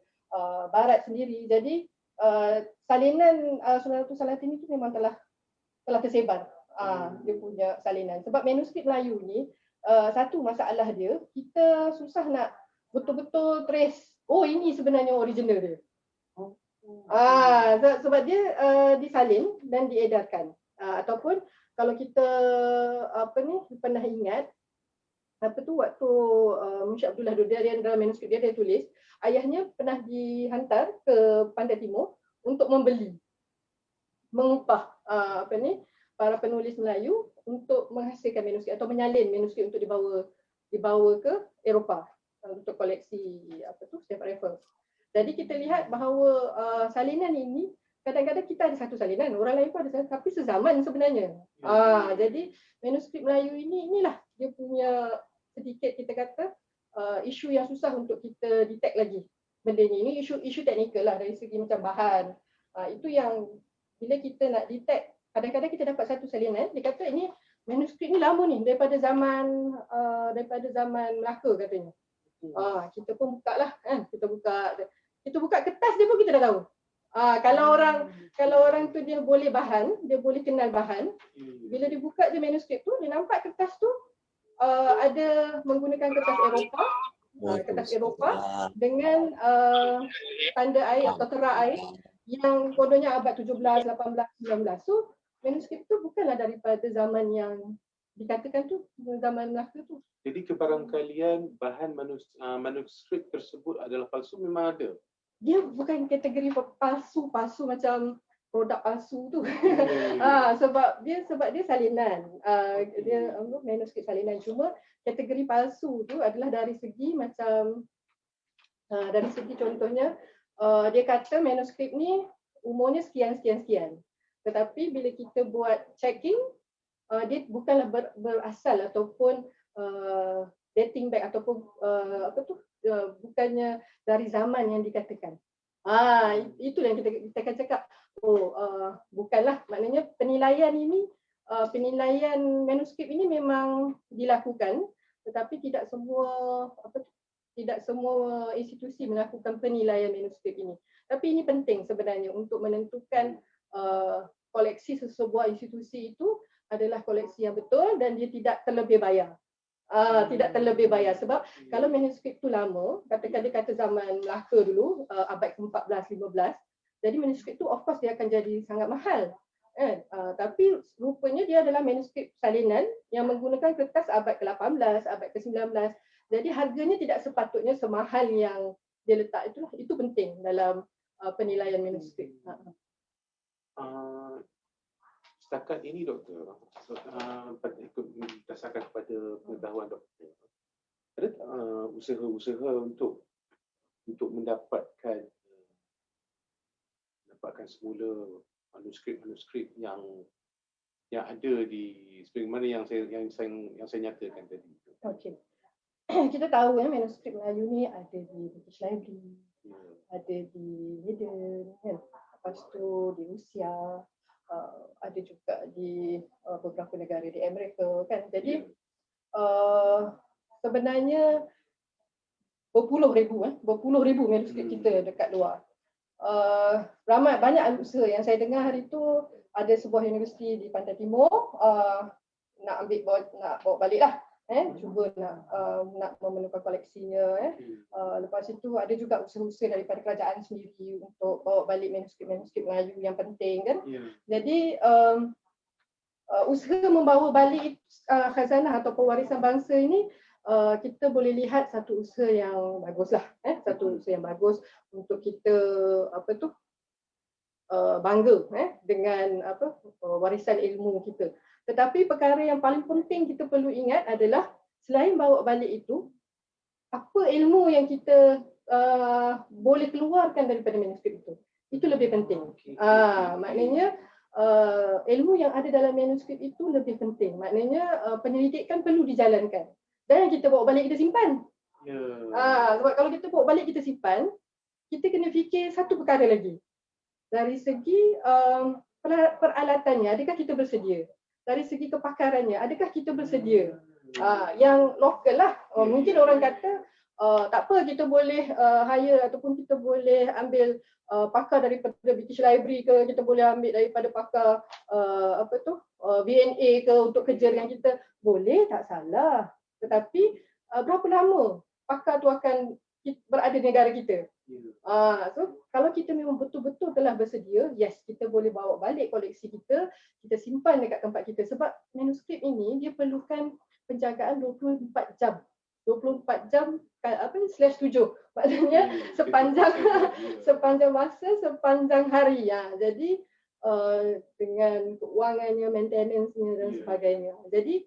Barat sendiri. Jadi salinan Sulalatus Salatin itu memang telah tersebar. Dia punya salinan. Sebab manuskrip Melayu ni satu masalah dia, kita susah nak betul-betul trace. Ini sebenarnya original dia. Sebab dia disalin dan diedarkan. Ataupun kalau kita pernah ingat waktu Munsyi Abdullah Dodarian dalam manuskrip dia tulis ayahnya pernah dihantar ke Pantai Timur untuk mengupah para penulis Melayu untuk menghasilkan manuskrip atau menyalin manuskrip untuk dibawa ke Eropah untuk koleksi State Rifles. Jadi kita lihat bahawa salinan ini kadang-kadang kita ada satu salinan, orang lain pun ada satu, tapi sezaman sebenarnya. Jadi manuskrip Melayu inilah dia punya sedikit kita kata isu yang susah untuk kita detect lagi benda ni. Ini isu teknikal lah dari segi macam bahan. Itu yang bila kita nak detect, kadang-kadang kita dapat satu salinan, dia kata ini manuskrip ni lama ni daripada zaman Melaka katanya. Kita pun buka lah kan, kita buka kertas dia pun kita dah tahu. Kalau orang tu dia boleh kenal bahan, bila dia buka je manuskrip tu, dia nampak kertas tu ada menggunakan kertas Eropah dengan tanda air atau tera air yang kononnya abad 17, 18, 19. So manuskrip tu bukanlah daripada zaman yang dikatakan tu zaman Melaka tu. Jadi kebarangkalian bahan manuskrip tersebut adalah palsu memang ada. Dia bukan kategori palsu macam produk palsu tu. Sebab dia salinan. Dia manuskrip salinan. Cuma kategori palsu tu adalah dari segi contohnya dia kata manuskrip ni umurnya sekian. Tetapi bila kita buat checking, dia bukanlah berasal ataupun dating back ataupun bukannya dari zaman yang dikatakan. Itu yang kita akan cakap. Bukanlah, maknanya penilaian manuskrip ini memang dilakukan, tetapi tidak semua institusi melakukan penilaian manuskrip ini. Tapi ini penting sebenarnya untuk menentukan koleksi sesebuah institusi itu adalah koleksi yang betul dan dia tidak terlebih bayar. Sebab kalau manuskrip tu lama, katakan dia kata zaman Melaka dulu, abad ke-14, 15, jadi manuskrip tu of course dia akan jadi sangat mahal. Tapi rupanya dia adalah manuskrip salinan yang menggunakan kertas abad ke-18, abad ke-19. Jadi harganya tidak sepatutnya semahal yang dia letak itulah. Itu penting dalam penilaian manuskrip. Setakat ini doktor, berdasarkan kepada pengetahuan doktor, ada usaha-usaha untuk mendapatkan semula manuskrip yang ada di seperti mana yang saya nyatakan tadi. Okey. Kita tahu manuskrip Melayu ni ada di British Library, ada di Leiden, kan? Lepas tu di Rusia, ada juga di beberapa negara di Amerika, kan. Jadi sebenarnya berpuluh ribu manuskrip kita dekat luar. ramai banyak ahli usaha yang saya dengar hari itu. Ada sebuah universiti di Pantai Timur nak bawa balik lah, cuba nak memerlukan koleksinya. Lepas itu ada juga usaha-usaha daripada kerajaan sendiri untuk bawa balik manuskrip Melayu yang penting kan. Jadi usaha membawa balik khazanah atau pewarisan bangsa ini, kita boleh lihat satu usaha yang baguslah, satu usaha yang bagus untuk kita bangga dengan warisan ilmu kita. Tetapi perkara yang paling penting kita perlu ingat adalah selain bawa balik itu, apa ilmu yang kita boleh keluarkan daripada manuskrip itu. Itu lebih penting. Maknanya ilmu yang ada dalam manuskrip itu lebih penting. Maknanya penyelidikan perlu dijalankan. Dan yang kita bawa balik kita simpan. Sebab kalau kita bawa balik kita simpan, kita kena fikir satu perkara lagi. Dari segi peralatannya, adakah kita bersedia? Dari segi kepakarannya, adakah kita bersedia? Yang lokal lah. Mungkin orang kata tak apa, kita boleh hire ataupun kita boleh ambil pakar daripada British Library ke, kita boleh ambil daripada pakar VNA ke untuk kerja dengan kita. Boleh, tak salah. Tetapi berapa lama pakar tu akan berada di negara kita? So kalau kita memang betul-betul telah bersedia, yes, kita boleh bawa balik koleksi kita, kita simpan dekat tempat kita. Sebab manuskrip ini dia perlukan penjagaan 24 jam. 24 jam /7. Maknanya sepanjang masa, sepanjang hari. Jadi dengan keuangannya, maintenance-nya dan sebagainya. Jadi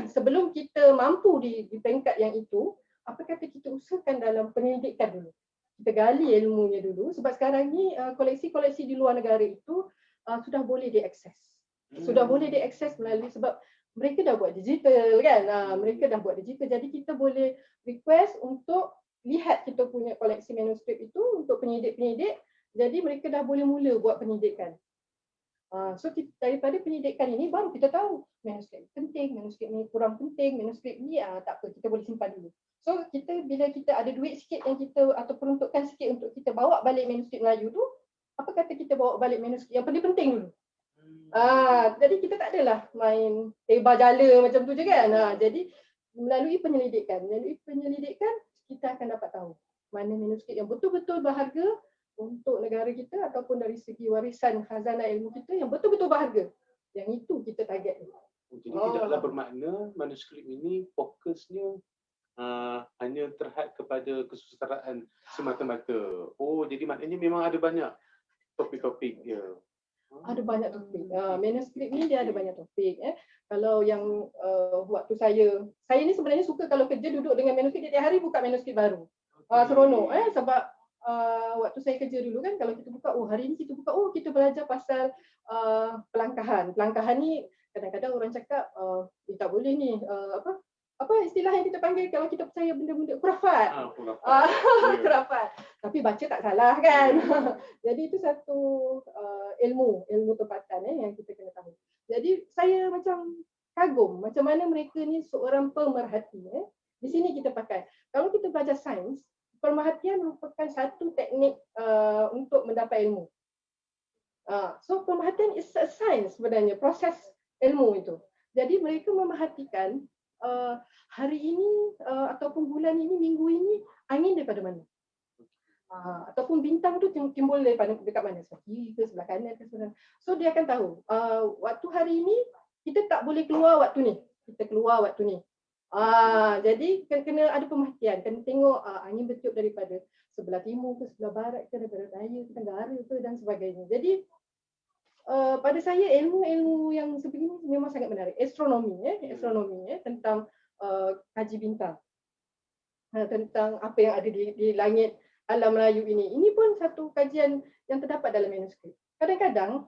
sebelum kita mampu di peringkat yang itu, apa kata kita usahakan dalam penyelidikan dulu. Kita gali ilmunya dulu, sebab sekarang ni koleksi-koleksi di luar negara itu sudah boleh diakses. Sudah boleh diakses melalui, sebab mereka dah buat digital kan. Mereka dah buat digital, jadi kita boleh request untuk lihat kita punya koleksi manuskrip itu untuk penyidik-penyidik. Jadi mereka dah boleh mula buat penyidikan. So daripada penyidikan ini baru kita tahu manuskrip penting, manuskrip ni kurang penting, manuskrip ni tak apa, kita boleh simpan dulu. So bila kita ada duit sikit yang kita atau peruntukan sikit untuk kita bawa balik manuskrip Melayu tu, apa kata kita bawa balik manuskrip yang penting dulu. Jadi kita tak adalah main teba jala macam tu je kan. Jadi melalui penyelidikan kita akan dapat tahu mana manuskrip yang betul-betul berharga untuk negara kita ataupun dari segi warisan khazanah ilmu kita yang betul-betul berharga. Yang itu kita target. Jadi tidaklah bermakna manuskrip ini fokusnya hanya terhad kepada kesusasteraan semata-mata. Jadi maknanya memang ada banyak topik-topik dia. Ada banyak topik. Manuskrip ni dia ada banyak topik. Kalau yang waktu saya ni sebenarnya suka kalau kerja duduk dengan manuskrip tiap hari buka manuskrip baru. Seronok sebab waktu saya kerja dulu kan, kalau kita buka, hari ni kita buka, kita belajar pasal pelangkahan. Pelangkahan ni kadang-kadang orang cakap tak boleh ni, apa istilah yang kita panggil kalau kita percaya benda-benda khurafat. Khurafat. Tapi baca tak salah kan. Jadi itu satu ilmu tempatan yang kita kena tahu. Jadi saya macam kagum macam mana mereka ni seorang pemerhati. Di sini kita pakai. Kalau kita belajar sains, pemerhatian merupakan satu teknik untuk mendapat ilmu. So pemerhatian is a science sebenarnya, proses ilmu itu. Jadi mereka memerhatikan hari ini ataupun bulan ini, minggu ini angin daripada mana, ataupun bintang tu timbul daripada dekat mana, sebelah kiri ke sebelah kanan ke sebelah. So dia akan tahu waktu hari ini kita tak boleh keluar waktu ni, kita keluar waktu ni. Jadi kena ada pemerhatian, kena tengok angin bertiup daripada sebelah timur ke sebelah barat ke, daripada raya ke tenggara ke dan sebagainya. Jadi pada saya ilmu-ilmu yang sebegini memang sangat menarik. Astronomi tentang kaji bintang, tentang apa yang ada di langit alam Melayu ini. Ini pun satu kajian yang terdapat dalam manuskrip. Kadang-kadang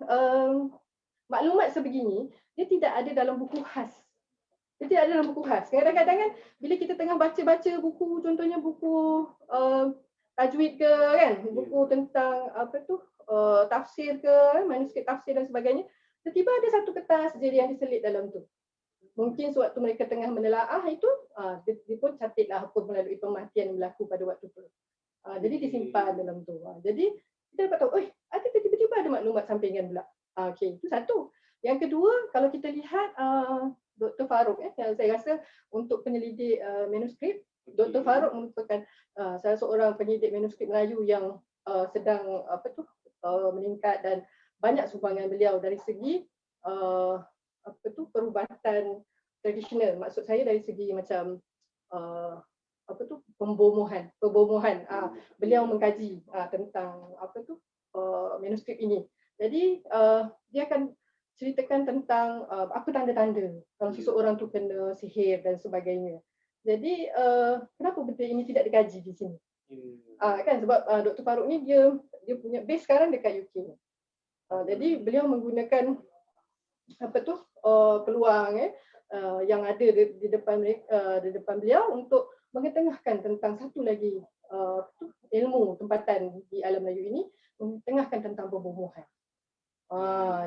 maklumat sebegini dia tidak ada dalam buku khas. Dia tidak ada dalam buku khas. Kadang-kadang kan bila kita tengah baca buku, contohnya buku tajwid ke kan, buku tentang tafsir ke, manuskrip tafsir dan sebagainya, tiba-tiba ada satu kertas je yang diselit dalam tu. Mungkin sewaktu mereka tengah menelaah itu, dia pun catatlah apa melalui pemerhatian yang berlaku pada waktu tu. Jadi disimpan dalam tu. Jadi kita dapat tahu, ada tiba-tiba ada maklumat sampingan pula. Okey, itu satu. Yang kedua, kalau kita lihat Dr. Farouk, yang saya rasa untuk penyelidik manuskrip, Dr. Farouk merupakan salah seorang penyelidik manuskrip Melayu yang sedang meningkat, dan banyak sumbangan beliau dari segi perubatan tradisional. Maksud saya dari segi macam pembomohan. Beliau mengkaji tentang manuskrip ini. Jadi dia akan ceritakan tentang apa tanda-tanda kalau seseorang tu kena sihir dan sebagainya. Jadi kenapa benda ini tidak dikaji di sini? Kan sebab Dr. Farouk ni dia punya base sekarang dekat UK. Jadi beliau menggunakan peluang yang ada di depan beliau untuk mengetengahkan tentang satu lagi ilmu tempatan di alam Melayu ini, mengetengahkan tentang pembomohan.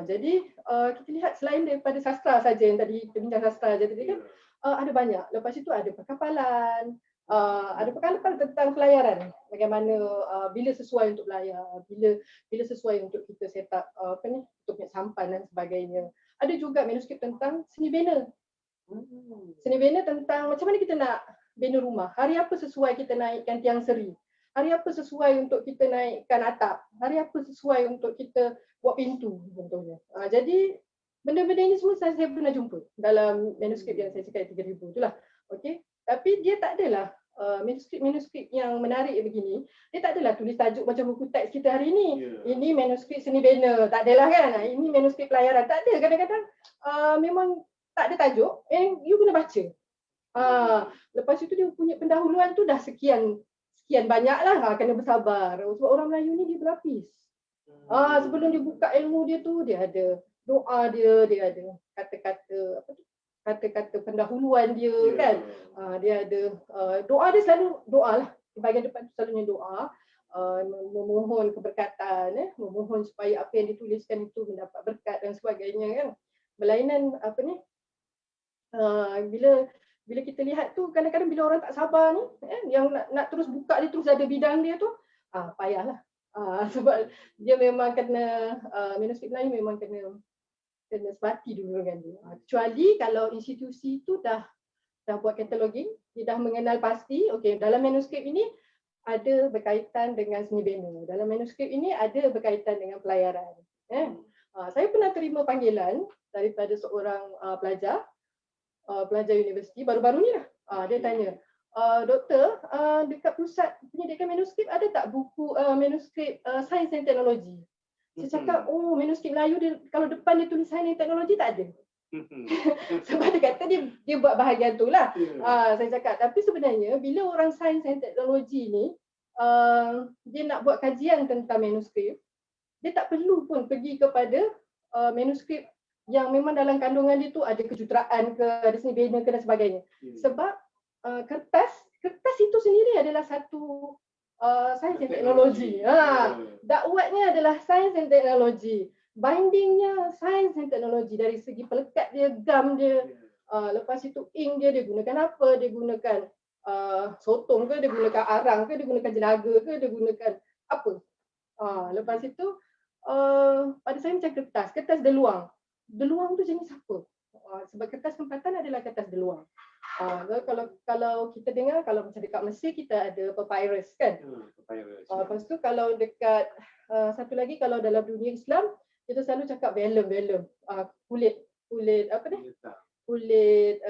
Jadi kita lihat selain daripada sastra saja yang tadi kita bincang sastra saja tadi kan, ada banyak. Lepas itu ada perkapalan, ada perkapalan tentang pelayaran. Bagaimana bila sesuai untuk belayar, bila sesuai untuk kita set up untuk punya sampan dan sebagainya. Ada juga manuskrip tentang seni bina. Seni bina tentang macam mana kita nak bina rumah. Hari apa sesuai kita naikkan tiang seri. Hari apa sesuai untuk kita naikkan atap. Hari apa sesuai untuk kita buat pintu contohnya. Jadi benda-benda ini semua saya pernah jumpa dalam manuskrip yang saya cakap 3,000 itulah. Okey. Tapi dia tak adalah manuskrip yang menarik begini. Dia tak adalah tulis tajuk macam buku teks kita hari ini. Ini manuskrip seni bina. Tak adalah kan. Ini manuskrip pelayaran. Tak ada. Kadang-kadang memang tak ada tajuk. You kena baca. Lepas itu dia punya pendahuluan tu dah sekian banyaklah. Kena bersabar. Sebab orang Melayu ni dia berlapis. Sebelum dia buka ilmu dia tu, dia ada doa dia ada kata-kata pendahuluan dia kan. Dia ada doa dia selalu doa lah. Di bahagian depan tu selalunya doa, memohon keberkatan, memohon supaya apa yang dituliskan itu mendapat berkat dan sebagainya kan. Berlainan bila kita lihat tu kadang-kadang bila orang tak sabar ni yang nak terus buka dia terus ada bidang dia tu, payahlah. Sebab dia memang kena manuskrip Melayu memang kena sebati dulu dengan dia. Kecuali kalau institusi tu dah buat kataloging, dia dah mengenal pasti, okey, dalam manuskrip ini ada berkaitan dengan seni bina. Dalam manuskrip ini ada berkaitan dengan pelayaran. Saya pernah terima panggilan daripada seorang pelajar universiti baru-baru ni lah. Dia tanya, Doktor, dekat pusat penyelidikan manuskrip ada tak buku manuskrip sains dan teknologi? Saya cakap, manuskrip Melayu dia, kalau depan dia tulis sains dan teknologi tak ada. Sebab dia kata dia buat bahagian tu lah. Saya cakap, tapi sebenarnya bila orang sains dan teknologi ni dia nak buat kajian tentang manuskrip, dia tak perlu pun pergi kepada manuskrip yang memang dalam kandungan dia tu ada kejuruteraan ke, ada seni bina ke dan sebagainya. Sebab kertas itu sendiri adalah satu sains dan teknologi. Dakwatnya adalah sains dan teknologi. Bindingnya sains dan teknologi dari segi pelekat dia, gam dia, lepas itu ink dia gunakan apa? Dia gunakan sotong ke, dia gunakan arang ke, dia gunakan jenaga ke, dia gunakan apa? Lepas itu pada saya macam kertas deluang. Deluang tu jenis apa? Sebab kertas tempatan adalah kertas deluang. Kalau kita dengar, kalau macam dekat Mesir kita ada papyrus kan. Lepas tu kalau dekat satu lagi kalau dalam dunia Islam kita selalu cakap vellum, kulit apa ni? Kulit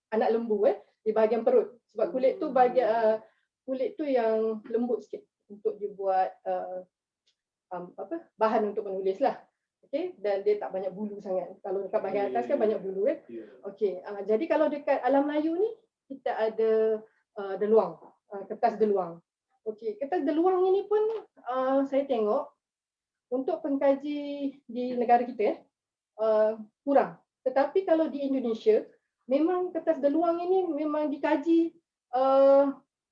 anak lembu di bahagian perut. Sebab kulit tu yang lembut sikit untuk dibuat bahan untuk menulis lah. Okey, dan dia tak banyak bulu sangat. Kalau dekat bahagian atas kan banyak bulu kan. Okey, jadi kalau dekat alam Melayu ni kita ada deluang, kertas deluang. Okey, kertas deluang ini pun saya tengok untuk pengkaji di negara kita kurang. Tetapi kalau di Indonesia memang kertas deluang ini memang dikaji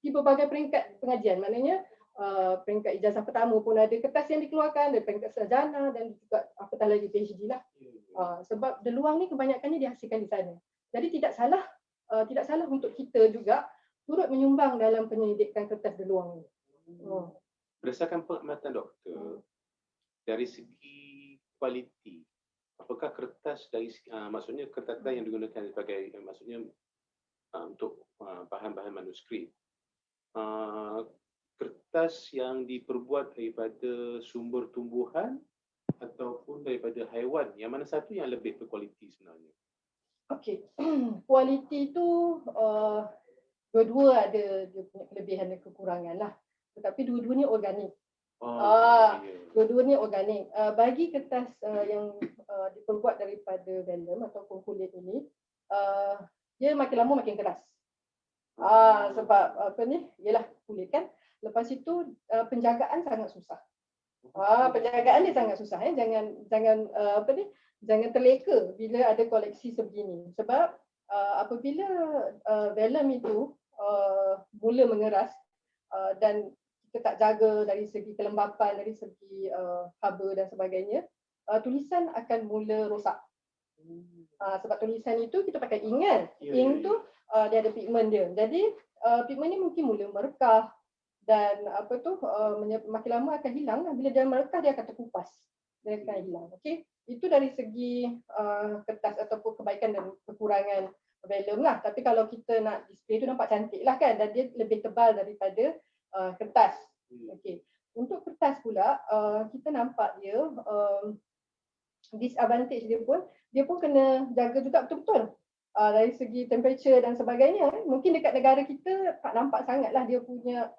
di berbagai peringkat pengajian. Maknanya peringkat ijazah pertama pun ada kertas yang dikeluarkan, ada peringkat sarjana dan juga apatah lagi PhD lah. Sebab deluang ni kebanyakannya dihasilkan di sana. Jadi tidak salah untuk kita juga turut menyumbang dalam penyelidikan kertas deluang ni. Oh. Berdasarkan pengamatan doktor, dari segi kualiti, apakah kertas dari maksudnya kertas yang digunakan sebagai maksudnya untuk bahan-bahan manuskrip, kertas yang diperbuat daripada sumber tumbuhan ataupun daripada haiwan, yang mana satu yang lebih berkualiti sebenarnya? Okey, kualiti tu dua-dua ada dia punya kelebihan dan kekurangan lah. Tetapi dua-duanya organik. Ya. Dua-duanya organik. Bagi kertas yang diperbuat daripada vellum ataupun kulit ini, dia makin lama makin keras. Sebab apa ni? Yalah kulit kan. Lepas itu penjagaan sangat susah. Penjagaan dia sangat susah. Jangan apa ni? Jangan terleka bila ada koleksi sebegini. Sebab apabila vellum itu mula mengeras dan kita tak jaga dari segi kelembapan, dari segi haba dan sebagainya, tulisan akan mula rosak. Sebab tulisan itu kita pakai ink kan. Ink tu dia ada pigment dia. Jadi pigment ni mungkin mula merekah dan apa tu makin lama akan hilang. Bila dia merekah dia akan terkupas. Dia akan hilang. Okey. Itu dari segi kertas ataupun kebaikan dan kekurangan vellum lah. Tapi kalau kita nak display tu nampak cantik lah kan, dan dia lebih tebal daripada kertas. Okey. Untuk kertas pula kita nampak dia disadvantage dia pun kena jaga juga betul-betul. Dari segi temperature dan sebagainya. Mungkin dekat negara kita tak nampak sangatlah dia punya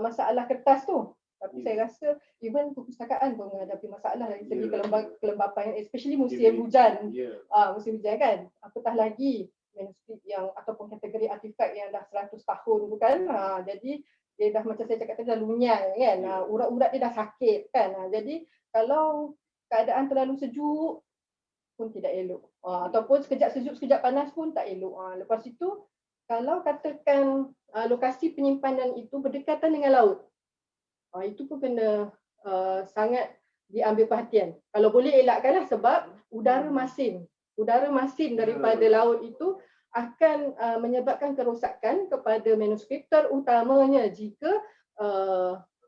masalah kertas tu. Tapi saya rasa even perpustakaan pun menghadapi masalah dari segi kelembapan, especially musim hujan. Musim hujan kan. Apatah lagi manuskrip yang ataupun kategori artifak yang dah 100 tahun tu kan. Jadi dia dah macam saya cakap tadi dah lunyai kan. Urat-urat dia dah sakit kan. Jadi kalau keadaan terlalu sejuk pun tidak elok. Ataupun sekejap sejuk sekejap panas pun tak elok. Lepas itu kalau katakan lokasi penyimpanan itu berdekatan dengan laut, itu pun kena sangat diambil perhatian. Kalau boleh elakkanlah sebab udara masin daripada laut itu akan menyebabkan kerosakan kepada manuskrip, terutamanya jika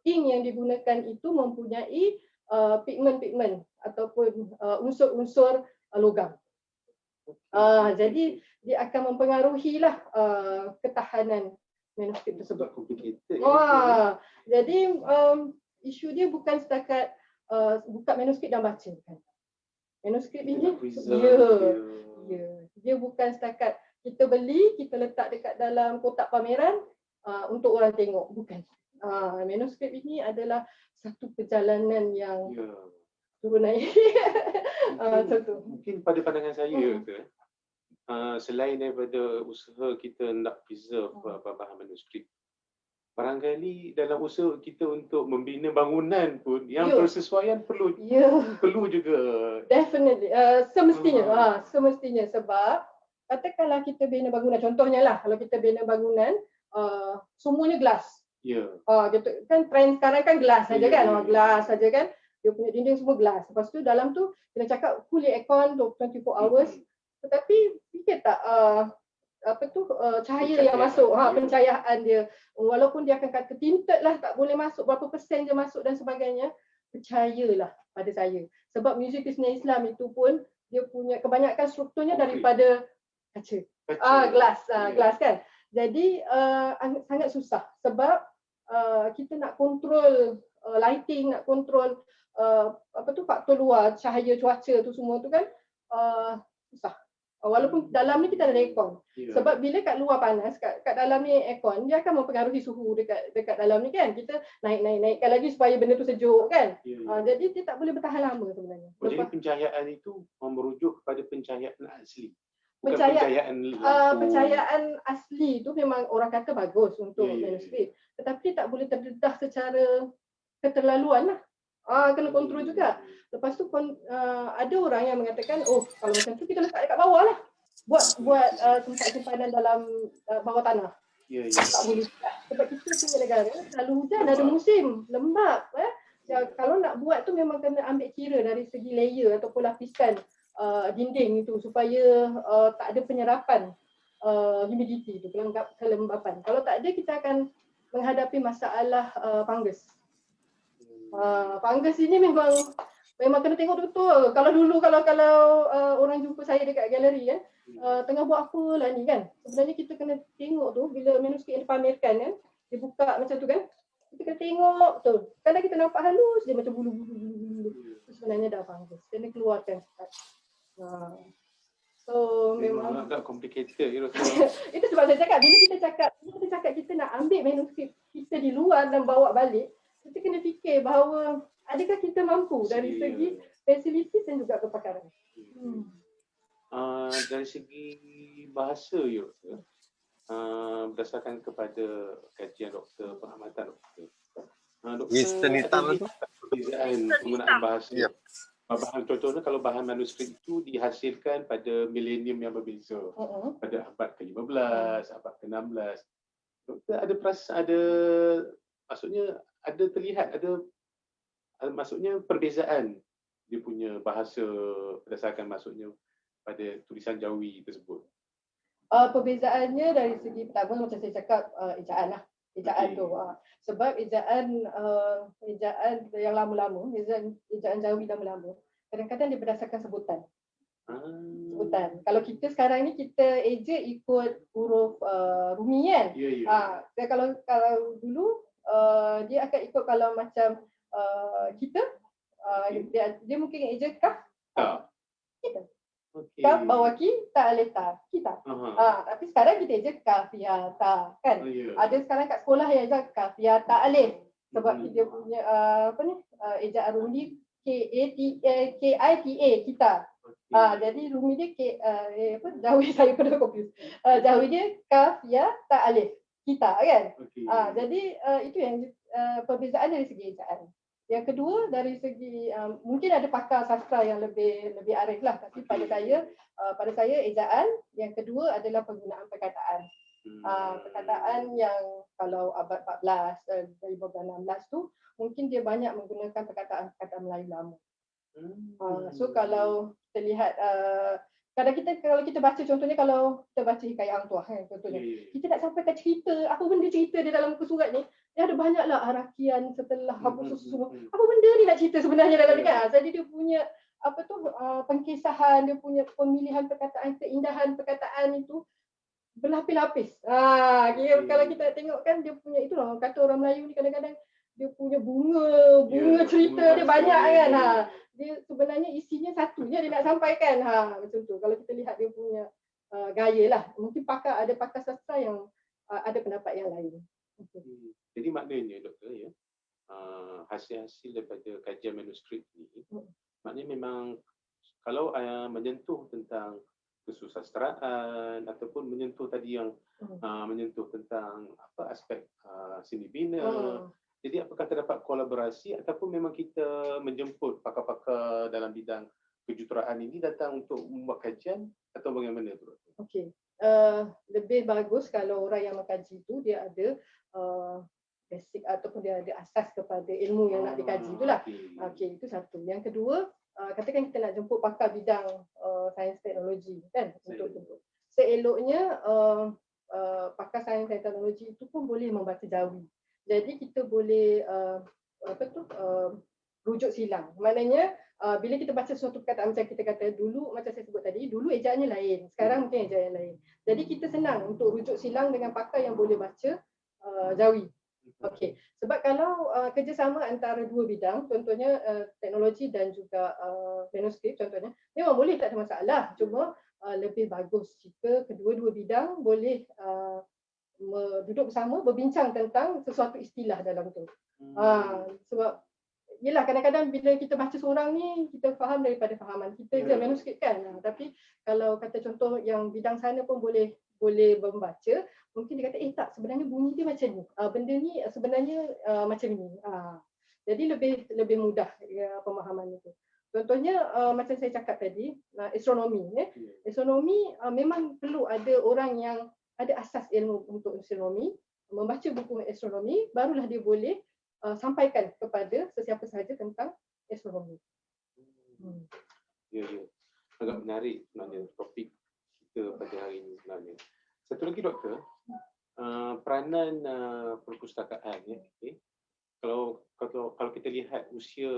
ink yang digunakan itu mempunyai pigment-pigment ataupun unsur-unsur logam. Jadi dia akan mempengaruhilah ketahanan manuskrip tersebut. Jadi isu dia bukan setakat buka manuskrip dan baca kan. Manuskrip ini dia bukan setakat kita beli, kita letak dekat dalam kotak pameran untuk orang tengok, bukan. Manuskrip ini adalah satu perjalanan yang turun naik. Mungkin pada pandangan saya selain daripada usaha kita nak preserve bahan manuskrip, barangkali dalam usaha kita untuk membina bangunan pun yang persesuaian perlu juga. Definitely. Semestinya sebab katakanlah kita bina bangunan, contohnya lah kalau kita bina bangunan semuanya glass. Gitu kan, trend sekarang kan glass saja kan. Glass saja kan. Dia punya dinding semua glass. Lepas tu dalam tu kita cakap fully aircon 24 hours. Tetapi fikir tak cahaya yang masuk, pencahayaan dia, walaupun dia akan kata tinted lah, tak boleh masuk, berapa persen je masuk dan sebagainya, percayalah pada saya. Sebab muzik kesenian Islam itu pun dia punya kebanyakan strukturnya daripada kaca. Glass kan. Jadi sangat susah sebab kita nak kontrol lighting, nak kontrol faktor luar, cahaya, cuaca tu semua tu kan susah. Walaupun dalam ni kita ada aircon. Sebab bila kat luar panas, kat dalam ni aircon, dia akan mempengaruhi suhu dekat dalam ni kan. Kita naikkan lagi supaya benda tu sejuk kan. Jadi dia tak boleh bertahan lama sebenarnya. Jadi pencahayaan itu merujuk kepada pencahayaan asli. Pencahayaan asli tu memang orang kata bagus untuk manuskrip. Tetapi tak boleh terdedah secara keterlaluan lah. Kena kontrol juga. Lepas tu ada orang yang mengatakan, kalau macam tu kita letak dekat bawah lah. Buat tempat simpanan dalam bawah tanah. Tak boleh. Sebab kita punya negara selalu hujan, ada musim lembap. Kalau nak buat tu memang kena ambil kira dari segi layer ataupun lapisan dinding itu supaya tak ada penyerapan humidity tu, kelembapan. Kalau tak ada, kita akan menghadapi masalah fungus. Fungus ini memang kena tengok betul. Kalau dulu kalau orang jumpa saya dekat galeri kan, tengah buat apa lah ni kan. Sebenarnya kita kena tengok tu bila manuskrip yang dipamerkan kan, dibuka macam tu kan. Kita kena tengok betul. Kadang kita nampak halus dia macam bulu-bulu. Sebenarnya dah fungus. Kena keluarkan cepat. So memang agak complicated you know. itu sebab saya cakap bila kita cakap kita nak ambil manuskrip kita di luar dan bawa balik, kita kena fikir bahawa adakah kita mampu dari segi facilities dan juga kepakaran. Dari segi bahasa you berdasarkan kepada kajian doktor, pengamatan doktor. Winston hitam tu. Perbezaan penggunaan bahasa. Bahan contohnya kalau bahan manuskrip itu dihasilkan pada milenium yang berbeza. Pada abad ke-15, abad ke-16. Doktor ada maksudnya ada terlihat maksudnya perbezaan dia punya bahasa berdasarkan maksudnya pada tulisan Jawi tersebut. Perbezaannya dari segi pertama macam saya cakap ejaan lah. Ejaan tu. Sebab ejaan yang lama-lama, ejaan Jawi lama-lama, kadang-kadang dia berdasarkan sebutan. Sebutan. Kalau kita sekarang ni kita eja ikut huruf Rumi kan. Dan kalau dulu dia akan ikut kalau macam kita dia mungkin eja kaf. Kita. Kaf bawah ki ta alif ta kita. Tapi sekarang kita eja kaf ya ta kan. Ada sekarang kat sekolah yang eja kaf ya ta alif sebab dia punya ejaan Rumi KITA kita. Jadi Rumi dia Jawi saya kena confuse. Jawi dia kaf ya ta alif kita kan. Jadi itu yang perbezaan dari segi ejaan. Yang kedua dari segi mungkin ada pakar sastra yang lebih arif lah, tapi pada saya ejaan. Yang kedua adalah penggunaan perkataan. Perkataan yang kalau abad 14 dari 16 tu mungkin dia banyak menggunakan perkataan Melayu lama. So kalau kita lihat kalau kita baca contohnya kalau kita baca hikayat Hang Tuah kan contohnya, kita nak sampaikan cerita, apa benda cerita di dalam muka surat ni, dia ada banyaklah harakian setelah apa semua. Apa benda ni nak cerita sebenarnya dalam ni kan. Jadi dia punya pengkisahan, dia punya pemilihan perkataan, keindahan perkataan itu berlapis-lapis. Kalau kita tengok kan dia punya itulah kata orang Melayu ni kadang-kadang dia punya bunga cerita dia banyak kan. Dia sebenarnya isinya satu je dia nak sampaikan. Macam tu. Kalau kita lihat dia punya gaya lah. Mungkin ada pakar sastra yang ada pendapat yang lain. Jadi maknanya doktor ya, hasil-hasil daripada kajian manuskrip ni, maknanya memang kalau menyentuh tentang kesusastraan ataupun menyentuh tadi yang menyentuh tentang aspek seni bina. Jadi apakah terdapat kolaborasi ataupun memang kita menjemput pakar-pakar dalam bidang kejuruteraan ini datang untuk membuat kajian atau bagaimana tu? Okey. Lebih bagus kalau orang yang mengkaji itu dia ada basic ataupun dia ada asas kepada ilmu yang nak dikaji itulah. Okey, itu satu. Yang kedua, katakan kita nak jemput pakar bidang sains teknologi kan untuk jemput. Seeloknya pakar sains dan teknologi itu pun boleh membaca Jawi. Jadi kita boleh rujuk silang. Maknanya bila kita baca suatu perkataan macam kita kata dulu, macam saya sebut tadi, dulu ejaannya lain, sekarang mungkin ejaan lain. Jadi kita senang untuk rujuk silang dengan pakar yang boleh baca Jawi. Okey. Sebab kalau kerjasama antara dua bidang, contohnya teknologi dan juga manuskrip contohnya, memang boleh tak ada masalah. Cuma lebih bagus jika kedua-dua bidang boleh duduk bersama berbincang tentang sesuatu istilah dalam tu. Sebab yelah kadang-kadang bila kita baca seorang ni kita faham daripada fahaman kita je manuskrip kan. Tapi kalau kata contoh yang bidang sana pun boleh membaca, mungkin dia kata tak sebenarnya bunyi dia macam ni. Benda ni sebenarnya macam ni. Jadi lebih mudah pemahaman itu. Contohnya macam saya cakap tadi, astronomi. Astronomi memang perlu ada orang yang ada asas ilmu untuk astronomi, membaca buku astronomi, barulah dia boleh sampaikan kepada sesiapa sahaja tentang astronomi. Ya. Agak menarik sebenarnya topik kita pada hari ini sebenarnya. Satu lagi doktor, peranan perpustakaan ya. Okay. Kalau kita lihat usia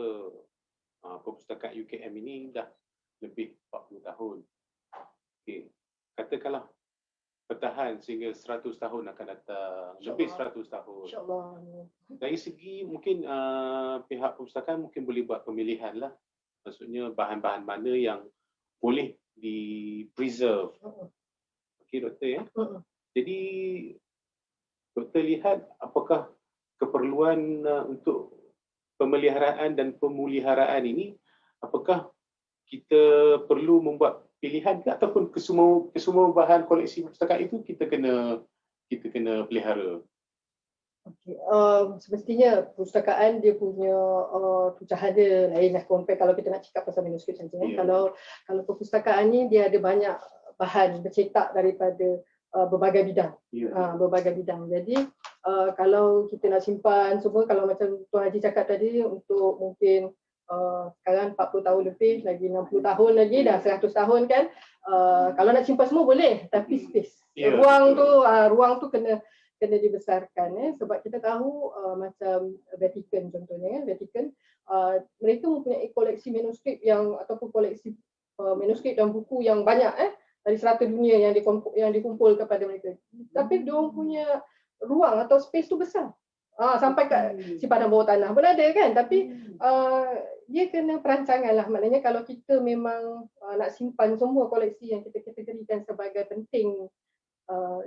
perpustakaan UKM ini dah lebih 40 tahun. Okay. Katakanlah bertahan sehingga 100 tahun akan datang, lebih 100 tahun. InsyaAllah. Dari segi mungkin pihak perpustakaan mungkin boleh buat pemilihan lah. Maksudnya bahan-bahan mana yang boleh di-preserve. Okey doktor ya. Jadi doktor lihat apakah keperluan untuk pemeliharaan dan pemuliharaan ini, apakah kita perlu membuat pilihan ke ataupun kesemua bahan koleksi perpustakaan itu kita kena pelihara. Okay. Semestinya perpustakaan dia punya tujuan dia lain lah compare kalau kita nak cakap pasal manuskrip saja. Yeah. Kalau perpustakaan ni dia ada banyak bahan bercetak daripada berbagai bidang. Berbagai bidang. Jadi kalau kita nak simpan semua, kalau macam Tuan Haji cakap tadi, untuk mungkin sekarang 40 tahun lebih, lagi 60 tahun lagi, dah 100 tahun kan, kalau nak simpan semua boleh, tapi space. Ruang tu kena dibesarkan sebab kita tahu macam Vatican contohnya, Vatican mereka mempunyai koleksi manuskrip ataupun koleksi manuskrip dan buku yang banyak dari serata dunia yang dikumpul kepada mereka. Tapi diorang punya ruang atau space tu besar. Sampai kat simpanan bawah tanah pun ada kan, tapi dia kena perancangan lah. Maknanya kalau kita memang nak simpan semua koleksi yang kita kategorikan sebagai penting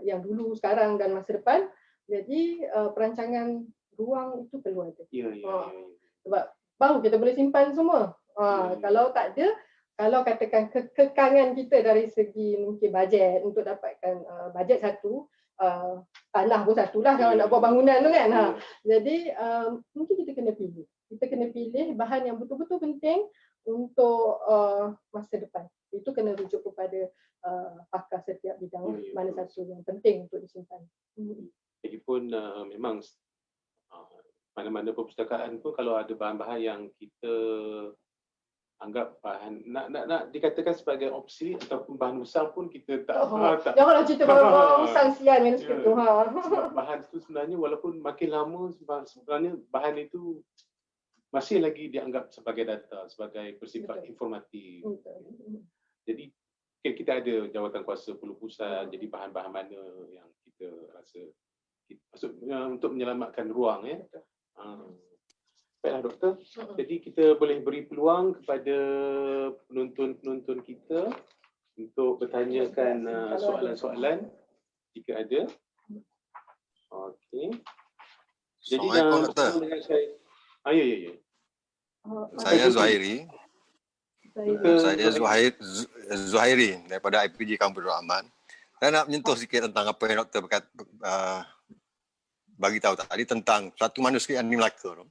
yang dulu, sekarang dan masa depan, jadi perancangan ruang itu perlu ada. Sebab baru kita boleh simpan semua. Kalau tak ada, kalau katakan kekangan kita dari segi mungkin bajet untuk dapatkan bajet satu, tanah pun satulah kalau nak buat bangunan tu kan. Jadi mungkin kita kena pilih. Kita kena pilih bahan yang betul-betul penting untuk masa depan. Itu kena rujuk kepada pakar setiap bidang mana satu yang penting untuk disimpan. Lagipun memang mana-mana perpustakaan pun kalau ada bahan-bahan yang kita anggap bahan nak dikatakan sebagai opsi ataupun bahan usang pun kita tak. Janganlah cerita bahan usang sian manuskrip tu. Sebab bahan itu sebenarnya walaupun makin lama sebenarnya bahan itu masih lagi dianggap sebagai data, sebagai bersifat informatif. Jadi kita ada jawatan kuasa pelupusan, jadi bahan-bahan mana yang kita rasa maksudnya untuk menyelamatkan ruang ya. Baiklah doktor, jadi kita boleh beri peluang kepada penonton-penonton kita untuk bertanyakan soalan-soalan jika ada. Okey. Jadi Assalamualaikum doktor. Ya. Saya Zuhairi. Saya Zuhairi daripada IPG Kampung Rahman. Saya nak menyentuh sikit tentang apa yang doktor bagi tahu tadi tentang satu manuskrip Andi Melaka tu.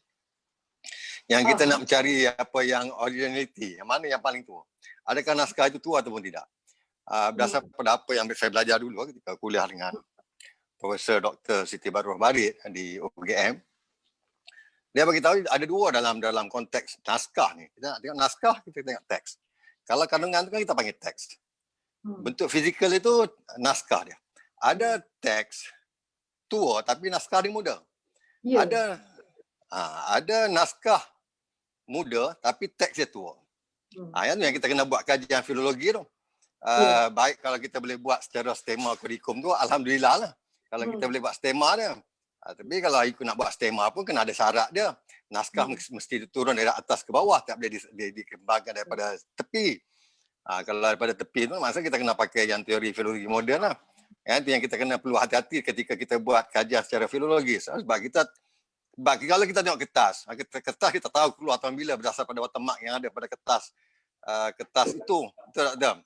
Yang kita nak mencari apa yang originality, yang mana yang paling tua. Adakah naskah itu tua ataupun tidak? Berdasar pada apa yang saya belajar dulu ketika kuliah dengan Profesor Dr. Siti Badruh Barit di UGM. Dia bagi tahu ada dua dalam konteks naskah ni. Kita nak tengok naskah, kita tengok teks. Kalau kandungan tu kan kita panggil teks. Bentuk fizikal itu naskah dia. Ada teks tua tapi naskah dia muda. Ada naskah muda tapi teks dia tua. Yang kita kena buat kajian filologi tu. Baik kalau kita boleh buat secara stema kurikulum tu, alhamdulillah lah. Kalau kita boleh buat stema dia. Tapi kalau ikut nak buat stema pun kena ada syarat dia. Naskah mesti turun dari atas ke bawah, tak boleh dikembangkan daripada tepi. Kalau daripada tepi tu maksudnya kita kena pakai yang teori filologi moden lah. Itu yang kita kena perlu hati-hati ketika kita buat kajian secara filologis. Sebab kalau kita tengok kertas kita tahu keluar tahun bila berdasar pada watermark yang ada pada kertas itu. Betul tak, Dam?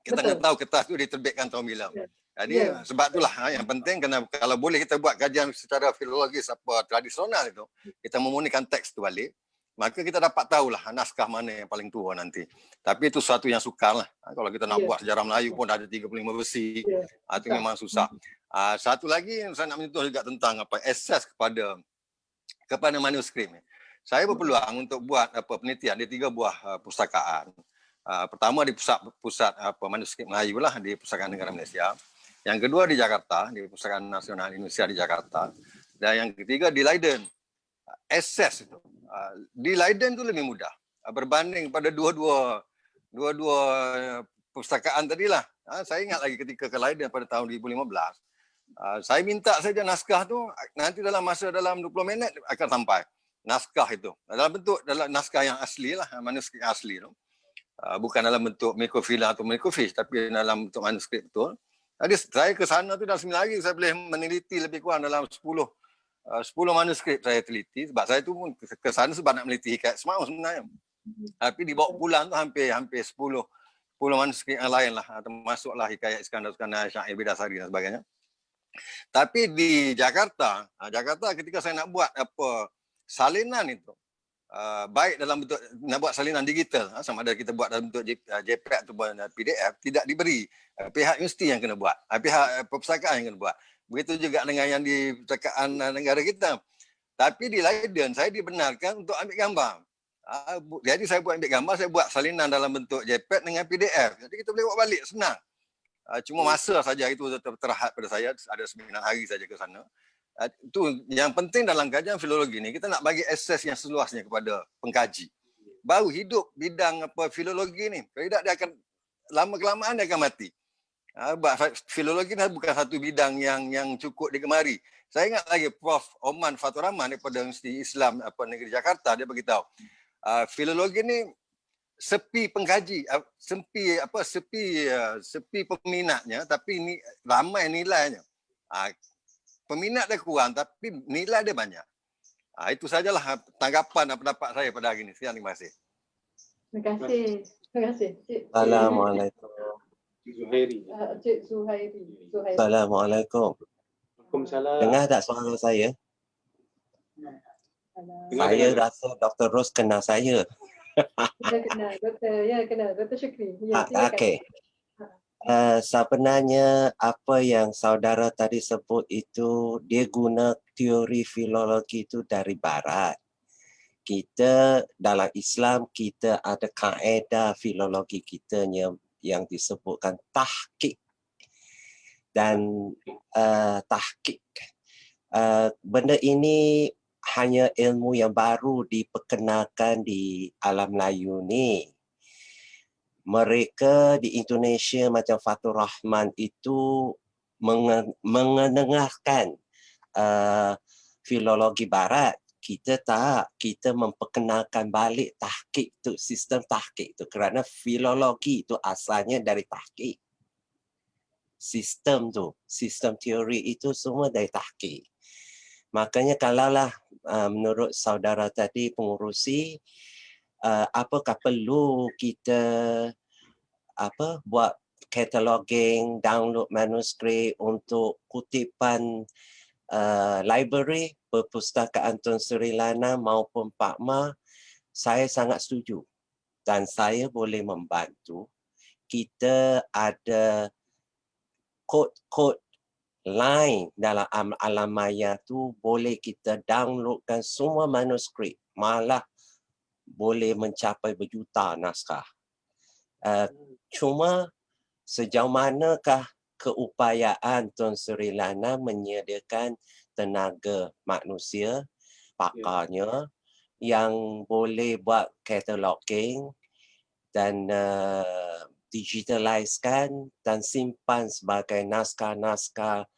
Kita kena tahu kertas itu diterbitkan tahun bila. Jadi sebab itulah yang penting, kalau boleh kita buat kajian secara filologis tradisional itu, kita memunikan teks tu balik, maka kita dapat tahulah naskah mana yang paling tua nanti. Tapi itu suatu yang sukar lah. Kalau kita nak buat sejarah Melayu pun ada 35 versi, itu memang susah. Satu lagi saya nak menyentuh juga tentang akses kepada manuskrip. Saya berpeluang untuk buat penelitian di 3 buah pustakaan. Pertama di pusat manuskrip Melayu lah di Pustakaan Negara Malaysia. Yang kedua di Jakarta, di Perpustakaan Nasional Indonesia di Jakarta. Dan yang ketiga di Leiden. Akses itu. Di Leiden itu lebih mudah berbanding pada dua-dua perpustakaan tadilah. Saya ingat lagi ketika ke Leiden pada tahun 2015. Saya minta saja naskah tu nanti dalam 20 minit akan sampai naskah itu dalam naskah yang asli lah, manuskrip asli tu, bukan dalam bentuk mikrofilm atau microfiche tapi dalam bentuk manuskrip betul. Jadi saya ke sana tu dalam 9 hari saya boleh meneliti lebih kurang dalam 10 manuskrip saya teliti, sebab saya tu pun ke sana sebab nak meneliti hikayat Semau sebenarnya. Tapi dibawa pulang tu hampir 10 manuskrip yang lain lah, termasuklah hikayat Iskandar Syair Bidasari dan sebagainya. Tapi di Jakarta ketika saya nak buat salinan itu, baik dalam bentuk nak buat salinan digital, sama ada kita buat dalam bentuk JPEG atau PDF, tidak diberi. Pihak universiti yang kena buat, pihak perpustakaan yang kena buat. Begitu juga dengan yang di perpustakaan negara kita. Tapi di Leiden saya dibenarkan untuk ambil gambar. Jadi saya ambil gambar, saya buat salinan dalam bentuk JPEG dengan PDF. Jadi kita boleh buat balik, senang. Cuma masa saja itu terhad pada saya, ada 9 hari saja ke sana. Itu yang penting dalam kajian filologi ni, kita nak bagi akses yang seluasnya kepada pengkaji. Baru hidup bidang filologi ni. Kalau tidak dia akan lama-kelamaan dia akan mati. Filologi ni bukan satu bidang yang cukup digemari. Saya ingat lagi Prof. Oman Fatur Rahman daripada Universiti Islam Negeri Jakarta, dia beritahu filologi ni sepi pengkaji, sepi peminatnya, tapi ni ramai nilainya. Peminat dia kurang tapi nilai dia banyak. Itu sajalah tanggapan dan pendapat saya pada hari ini. Sekian, terima kasih. Terima kasih. Terima kasih. Assalamualaikum. Cik Zuhairi. Cik Zuhairi. Assalamualaikum. Waalaikumsalam. Dengar tak suara saya? Saya rasa Dr. Ros kenal saya. Kita kenal, Doktor. Ya, kenal. Dr. Syukri. Ya, silakan. Okey. Sebenarnya apa yang saudara tadi sebut itu, dia guna teori filologi itu dari barat. Kita dalam Islam, kita ada kaedah filologi kita yang disebutkan tahqiq. Dan tahqiq, benda ini hanya ilmu yang baru diperkenalkan di alam Melayu ni. Mereka di Indonesia macam Fatur Rahman itu mengenengahkan filologi barat. Kita tak, kita memperkenalkan balik tahqiq tu, sistem tahqiq tu, kerana filologi itu asalnya dari tahqiq. Sistem tu, sistem teori itu semua dari tahqiq. Makanya kalaulah menurut saudara tadi pengurusi, apakah perlu kita buat cataloging, download manuskrip untuk kutipan library, perpustakaan Tun Sri Lanang maupun Pak Ma, saya sangat setuju. Dan saya boleh membantu. Kita ada kod-kod lain dalam alam maya tu, boleh kita downloadkan semua manuskrip, malah boleh mencapai berjuta naskah. Cuma sejauh manakah keupayaan Tun Sri Lanang menyediakan tenaga manusia, pakarnya, yang boleh buat cataloging dan digitaliskan dan simpan sebagai naskah-naskah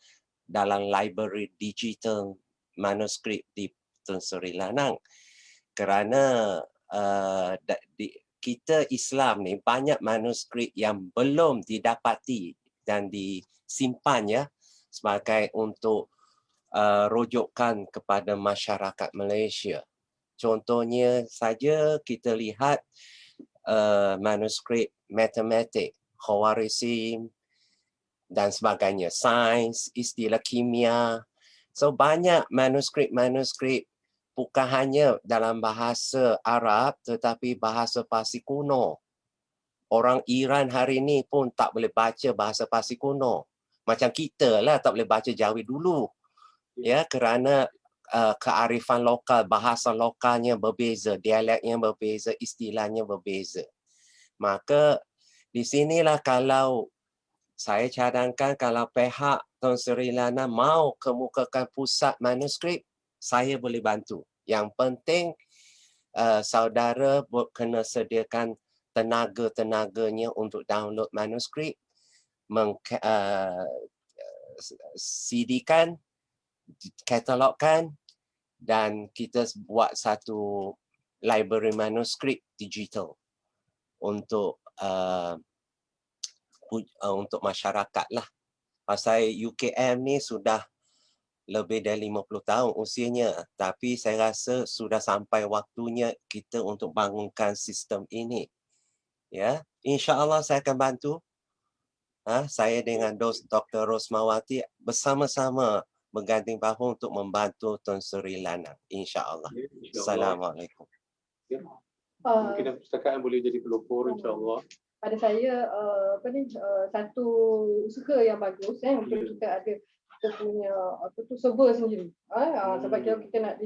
dalam library digital manuskrip di Tun Sri Lanang. Kerana kita Islam ni banyak manuskrip yang belum didapati dan disimpannya sebagai untuk rujukan kepada masyarakat Malaysia. Contohnya saja kita lihat manuskrip matematik, Khawarizm dan sebagainya, sains, istilah kimia. So banyak manuskrip-manuskrip bukan hanya dalam bahasa Arab tetapi bahasa Parsi kuno. Orang Iran hari ini pun tak boleh baca bahasa Parsi kuno. Macam kita lah tak boleh baca Jawi dulu. Ya, kerana kearifan lokal, bahasa lokalnya berbeza, dialeknya berbeza, istilahnya berbeza. Maka di sinilah kalau saya cadangkan kalau pihak Tun Sri Lana mau kemukakan pusat manuskrip, saya boleh bantu. Yang penting saudara kena sediakan tenaga-tenaganya untuk download manuskrip, CD-kan, katalogkan, dan kita buat satu library manuskrip digital untuk untuk masyarakat lah. Pasal UKM ni sudah lebih dari 50 tahun usianya, tapi saya rasa sudah sampai waktunya kita untuk bangunkan sistem ini. Ya, insya-Allah saya akan bantu. Saya dengan Dr. Rosmawati bersama-sama berganding bahu untuk membantu Tun Sri Lana, insya-Allah. Assalamualaikum. Mungkin perpustakaan boleh jadi pelopor, insya-Allah. Pada saya satu usaha yang bagus untuk kita ada kita punya server sendiri. Sebab kalau kita nak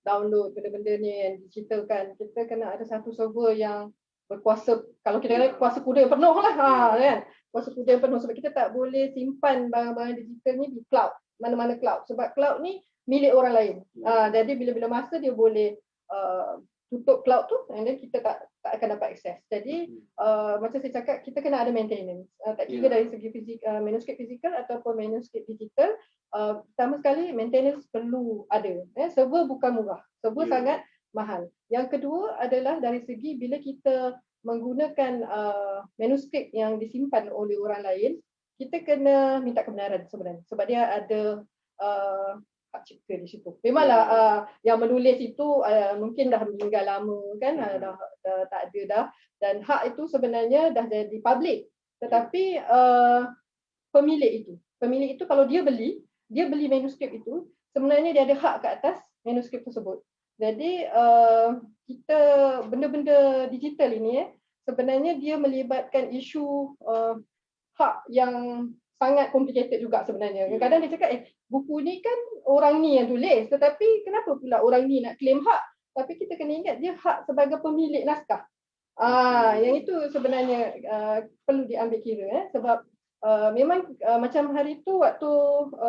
download benda-benda ni yang digitalkan, kita kena ada satu server yang berkuasa, kalau kita kata kuasa kuda yang penuh lah kan. Kuasa kuda yang penuh, sebab kita tak boleh simpan barang-barang digital ni di cloud, mana-mana cloud, sebab cloud ni milik orang lain. Jadi bila-bila masa dia boleh tutup cloud tu, and then kita tak akan dapat akses. Jadi macam saya cakap, kita kena ada maintenance. Tak kira dari segi manuskrip fizikal ataupun manuskrip digital. Pertama sekali maintenance perlu ada. Server bukan murah, server sangat mahal. Yang kedua adalah dari segi bila kita menggunakan manuskrip yang disimpan oleh orang lain, kita kena minta kebenaran sebenarnya, sebab dia ada hak cipta di situ. Memanglah yang menulis itu mungkin dah meninggal lama kan, dah tak ada dah, dan hak itu sebenarnya dah jadi public. Tetapi pemilik itu kalau dia beli manuskrip itu, sebenarnya dia ada hak ke atas manuskrip tersebut. Jadi kita benda-benda digital ini sebenarnya dia melibatkan isu hak yang sangat complicated juga sebenarnya. Kadang-kadang dia cakap, buku ni kan orang ni yang tulis, tetapi kenapa pula orang ni nak claim hak? Tapi kita kena ingat dia hak sebagai pemilik naskah. Yang itu sebenarnya perlu diambil kira, sebab memang macam hari tu waktu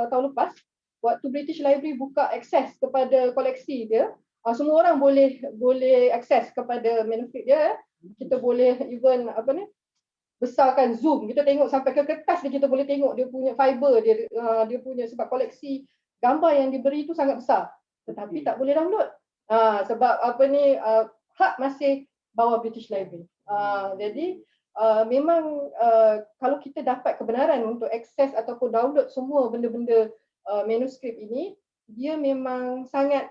tahun lepas, waktu British Library buka akses kepada koleksi dia, semua orang boleh akses kepada manuskrip dia. Kita boleh even besarkan zoom, kita tengok sampai ke kertas dia, kita boleh tengok dia punya fiber dia punya, sebab koleksi gambar yang diberi itu sangat besar, tetapi tak boleh download sebab hak masih bawah British Library. Jadi memang kalau kita dapat kebenaran untuk akses ataupun download semua benda-benda manuskrip ini, dia memang sangat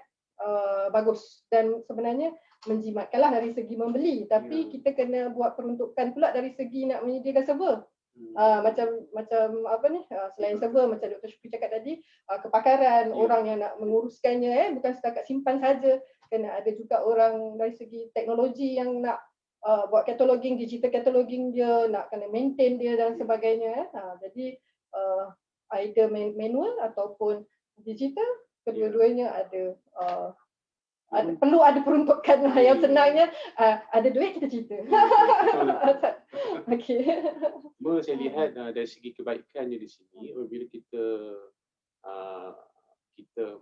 bagus dan sebenarnya menjimatkanlah dari segi membeli, tapi kita kena buat peruntukan pula dari segi nak menyediakan server. Selain server, macam Dr. Syukri cakap tadi, kepakaran orang yang nak menguruskannya, bukan setakat simpan saja, kena ada juga orang dari segi teknologi yang nak buat cataloging, digital cataloging dia, nak kena maintain dia dan sebagainya. Jadi either manual ataupun digital, kedua-duanya ada perlu ada peruntukan. Yang senangnya ada duit kita cerita. Okey. Saya lihat dari segi kebaikannya di sini, apabila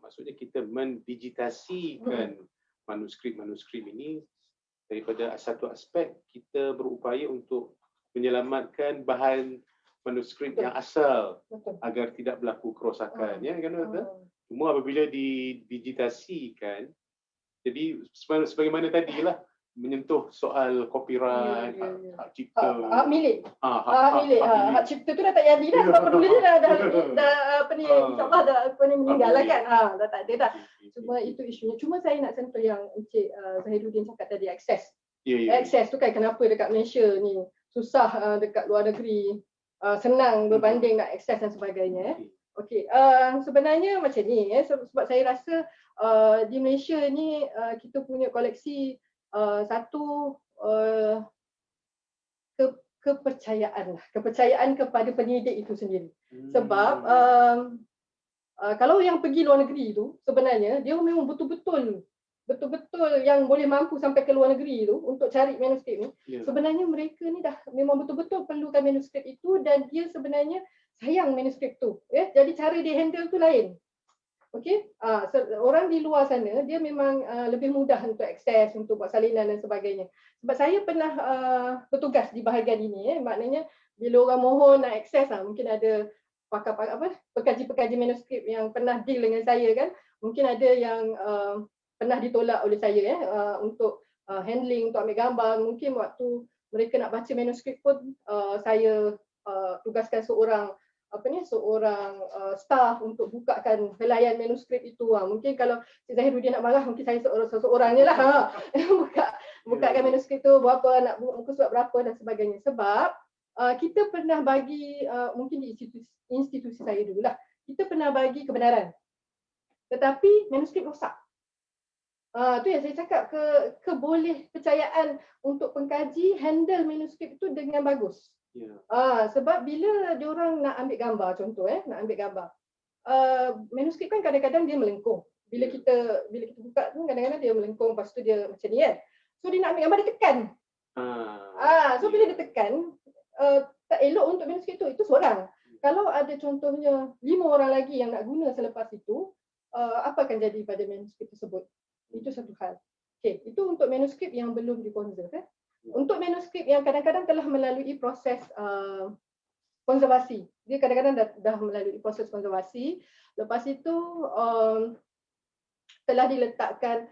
maksudnya kita mendigitasikan manuskrip ini, daripada satu aspek kita berupaya untuk menyelamatkan bahan manuskrip yang asal agar tidak berlaku kerosakan, ya kan betul? Cuma apabila didigitasikan, jadi sebagaimana tadilah menyentuh soal copyright, hak cipta, hak milik. Hak cipta tu dah tak jadi dah, sebab penulis dah insya-Allah dah meninggal lah kan. Dah tak ada dah. Cuma itu isunya. Cuma saya nak sentuh yang Encik Zahiruddin cakap tadi, akses. Akses tu kan kenapa dekat Malaysia ni susah, dekat luar negeri senang berbanding nak akses dan sebagainya. Okey, sebenarnya macam ni, sebab saya rasa di Malaysia ni kita punya koleksi satu kepercayaan kepada penyidik itu sendiri. Sebab kalau yang pergi luar negeri tu sebenarnya dia memang betul-betul betul-betul yang boleh mampu sampai ke luar negeri tu untuk cari manuskrip ni, Ya. sebenarnya mereka ni dah memang betul-betul perlukan manuskrip itu dan dia sebenarnya sayang manuskrip tu. Jadi cara dia handle tu lain. Okey, orang di luar sana dia memang lebih mudah untuk akses, untuk buat salinan dan sebagainya. Sebab saya pernah bertugas di bahagian ini, maknanya bila orang mohon nak akses, mungkin ada pekaji-pekaji manuskrip yang pernah deal dengan saya kan, mungkin ada yang pernah ditolak oleh saya untuk handling, untuk ambil gambar. Mungkin waktu mereka nak baca manuskrip pun saya tugaskan seorang staff untuk bukakan helaian manuskrip itu. Mungkin kalau Cik Zahiruddin nak marah, mungkin saya seorang je lah bukakan manuskrip tu, berapa nak muka surat berapa dan sebagainya. Sebab kita pernah bagi, mungkin di institusi saya dululah, kita pernah bagi kebenaran, tetapi manuskrip rosak. Tu yang saya cakap, keboleh percayaan untuk pengkaji handle manuskrip itu dengan bagus. Sebab bila diorang nak ambil gambar, contoh nak ambil gambar, manuskrip kan kadang-kadang dia melengkung. Bila kita buka tu kadang-kadang dia melengkung, lepas tu dia macam ni kan. So dia nak ambil gambar, dia tekan. So bila dia tekan, tak elok untuk manuskrip itu seorang. Kalau ada contohnya 5 orang lagi yang nak guna selepas itu, apa akan jadi pada manuskrip tersebut? Itu satu hal. Okay, itu untuk manuskrip yang belum dikonserv. Untuk manuskrip yang kadang-kadang telah melalui proses konservasi, dia kadang-kadang dah melalui proses konservasi, lepas itu telah diletakkan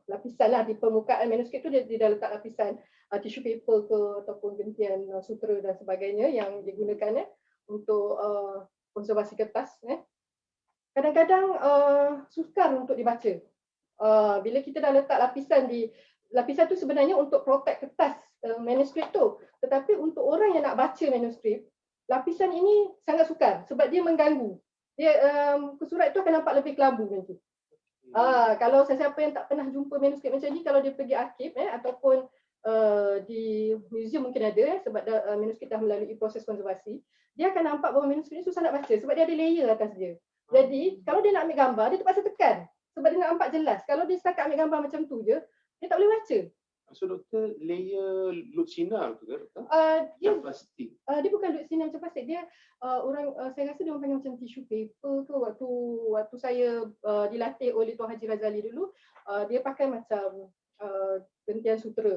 lapisan lah di permukaan manuskrip tu, dia dah letak lapisan tissue paper ke ataupun gentian sutera dan sebagainya yang digunakan untuk konservasi kertas. Kadang-kadang sukar untuk dibaca. Bila kita dah letak lapisan tu sebenarnya untuk protect kertas manuskrip tu, tetapi untuk orang yang nak baca manuskrip, lapisan ini sangat sukar sebab dia mengganggu. Dia surat itu akan nampak lebih kelabu nanti. Kalau sesiapa yang tak pernah jumpa manuskrip macam ni, kalau dia pergi arkib ataupun di museum mungkin ada, sebab manuskrip dah melalui proses konservasi, dia akan nampak bahawa manuskrip ni susah nak baca sebab dia ada layer atas dia. Jadi kalau dia nak ambil gambar, dia terpaksa tekan sebab dia nak nampak jelas. Kalau dia setakat ambil gambar macam tu je, dia tak boleh baca. So doktor, layer lutsina tu ke? Dia plastik. Dia bukan lutsina macam plastik. Dia saya rasa dia orang panggil macam tissue paper ke. Waktu saya dilatih oleh Tuan Haji Razali dulu, dia pakai macam gentian sutera.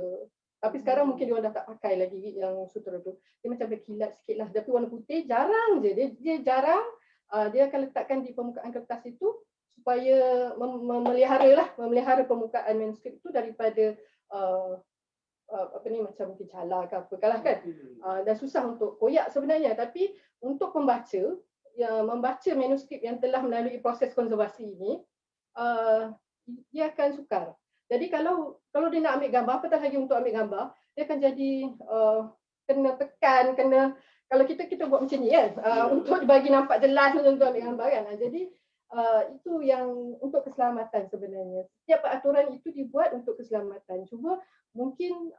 Tapi sekarang mungkin dia orang dah tak pakai lagi yang sutera tu. Dia macam berkilat sikit lah. Tapi warna putih jarang je. Dia jarang. Dia akan letakkan di permukaan kertas itu supaya memelihara permukaan manuskrip itu daripada macam mungkin cala ke apa kan. Dan susah untuk koyak sebenarnya, tapi untuk pembaca yang membaca manuskrip yang telah melalui proses konservasi ini, dia akan sukar. Jadi kalau dia nak ambil gambar, apatah lagi untuk ambil gambar, dia akan jadi kena tekan, kalau kita buat macam ni kan, untuk bagi nampak jelas untuk ambil gambar kan. Jadi itu yang untuk keselamatan sebenarnya. Setiap peraturan itu dibuat untuk keselamatan. Cuma mungkin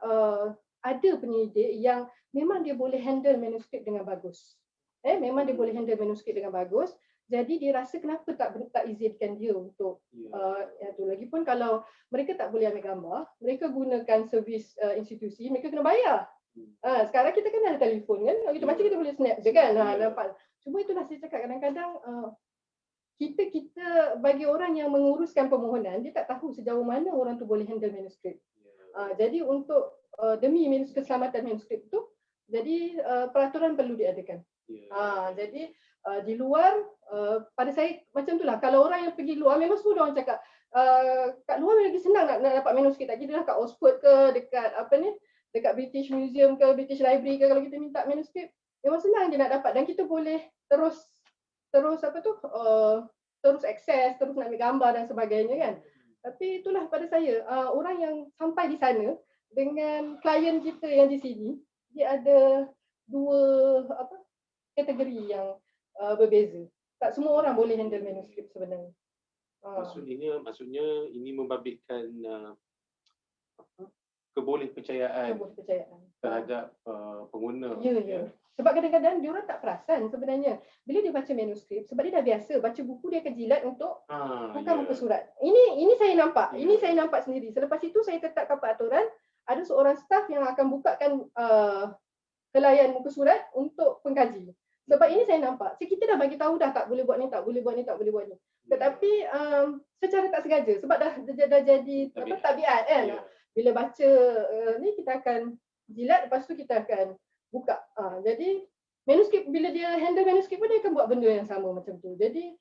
ada penyelidik yang memang dia boleh handle manuskrip dengan bagus. Memang dia boleh handle manuskrip dengan bagus. Jadi dia rasa kenapa tak izinkan dia untuk itu. Lagipun kalau mereka tak boleh ambil gambar, mereka gunakan servis institusi, mereka kena bayar. Sekarang kita kan ada telefon kan, kita baca kita boleh snap je kan. Nampak. Cuma itulah saya cakap, kadang-kadang kita bagi orang yang menguruskan permohonan, dia tak tahu sejauh mana orang tu boleh handle manuskrip. Jadi untuk demi keselamatan manuskrip tu, jadi peraturan perlu diadakan. Jadi di luar, pada saya macam itulah, kalau orang yang pergi luar memang semua orang cakap kat luar lagi senang nak dapat manuskrip. Tak kira kat Oxford ke, dekat British Museum ke, British Library ke, kalau kita minta manuskrip memang senang dia nak dapat, dan kita boleh terus akses, terus nak ambil gambar dan sebagainya kan. Tapi itulah pada saya, orang yang sampai di sana dengan klien kita yang di sini, dia ada dua kategori yang berbeza. Tak semua orang boleh handle manuskrip sebenarnya. Maksudnya ini membabitkan kebolehpercayaan terhadap pengguna. Ya. Sebab kadang-kadang diorang tak perasan sebenarnya. Bila dia baca manuskrip, sebab dia dah biasa baca buku, dia akan jilat untuk bukan muka surat. Ini saya nampak. Ini saya nampak sendiri. Selepas itu saya tetapkan peraturan, ada seorang staf yang akan bukakan helaian muka surat untuk pengkaji. Sebab ini saya nampak. So, kita dah bagi tahu dah tak boleh buat ni, tak boleh buat ni, tak boleh buat ni. Tetapi secara tak sengaja sebab dah jadi tabiat kan. Bila baca ni kita akan jilat, lepas tu kita akan buka. Jadi manuskrip, bila dia handle manuskrip pun dia akan buat benda yang sama macam tu. Jadi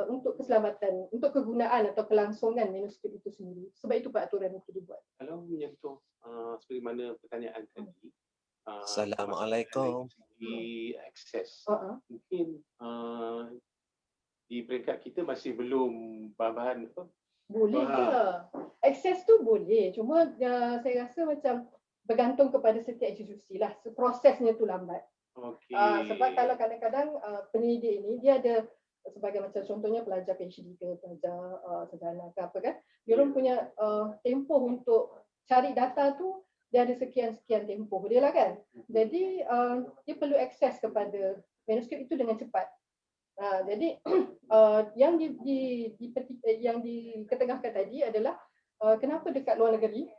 untuk keselamatan, untuk kegunaan atau kelangsungan manuskrip itu sendiri. Sebab itu peraturan itu dibuat. Kalau menyentuh seperti mana pertanyaan tadi, Assalamualaikum. di akses, mungkin di peringkat kita masih belum bahan apa? Boleh ke? Akses tu boleh. Cuma saya rasa macam bergantung kepada setiap institusi lah. Prosesnya tu lambat. Sebab kalau kadang-kadang penyidik ini dia ada sebagai macam contohnya pelajar PhD ke pelajar sarjana ke apa kan, dia orang punya tempoh untuk cari data tu dia ada sekian-sekian tempoh dia lah kan. Jadi dia perlu akses kepada manuskrip itu dengan cepat. Jadi yang yang diketengahkan tadi adalah kenapa dekat luar negeri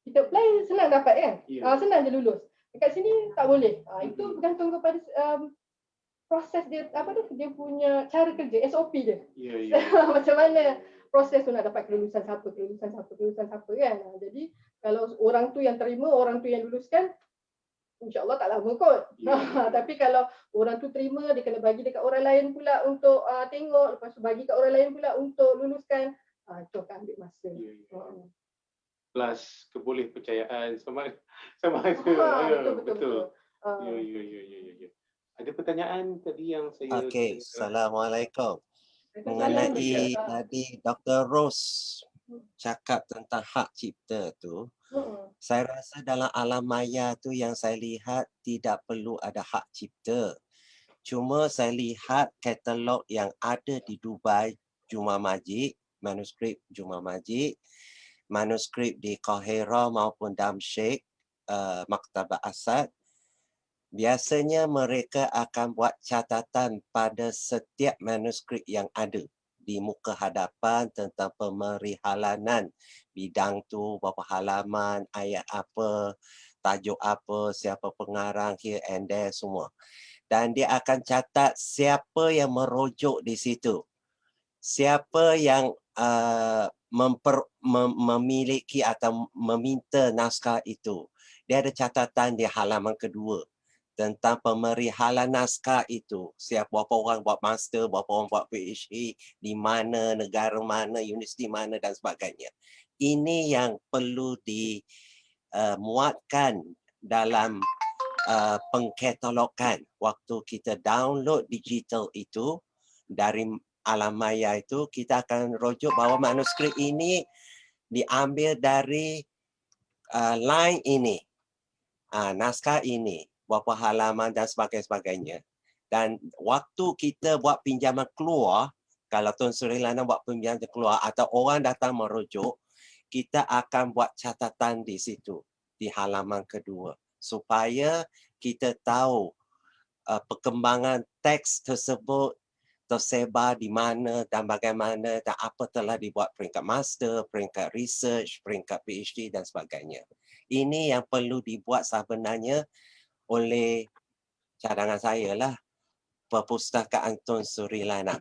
kita apply senang dapat kan, senang je lulus. Dekat sini tak boleh. Itu bergantung kepada proses dia, dia punya cara kerja, SOP dia. Macam mana proses tu nak dapat kelulusan siapa kan. Jadi kalau orang tu yang terima, orang tu yang luluskan, InsyaAllah tak lama kot. Tapi kalau orang tu terima, dia kena bagi dekat orang lain pula untuk tengok, lepas tu bagi kat orang lain pula untuk luluskan. Itu akan ambil masa. Plus kebolehpercayaan sama betul. Ada pertanyaan tadi yang saya Assalamualaikum. Mengenai tadi Dr. Rose cakap tentang hak cipta tu, saya rasa dalam alam maya tu yang saya lihat tidak perlu ada hak cipta. Cuma saya lihat katalog yang ada di Dubai, Juma Majid, manuskrip Juma Majid, manuskrip di Qahira maupun Damsyik, Maktabah Asad. Biasanya mereka akan buat catatan pada setiap manuskrip yang ada di muka hadapan tentang pemerihalanan bidang tu, berapa halaman, ayat apa, tajuk apa, siapa pengarang, here and there semua. Dan dia akan catat siapa yang merujuk di situ. Siapa yang memiliki atau meminta naskah itu. Dia ada catatan di halaman kedua tentang pemerihalan naskah itu. Berapa orang buat master, berapa orang buat PhD, di mana, negara mana, universiti mana dan sebagainya. Ini yang perlu dimuatkan dalam pengkatalogan. Waktu kita download digital itu dari alam maya itu, kita akan rujuk bahawa manuskrip ini diambil dari line ini, naskah ini, berapa halaman dan sebagainya. Dan waktu kita buat pinjaman keluar, kalau Tun Sri Lana buat pinjaman keluar atau orang datang merujuk, kita akan buat catatan di situ, di halaman kedua. Supaya kita tahu perkembangan teks tersebut tersebar di mana dan bagaimana dan apa telah dibuat peringkat master, peringkat research, peringkat PhD dan sebagainya. Ini yang perlu dibuat sebenarnya oleh cadangan saya lah, Perpustakaan Tun Sri Lana.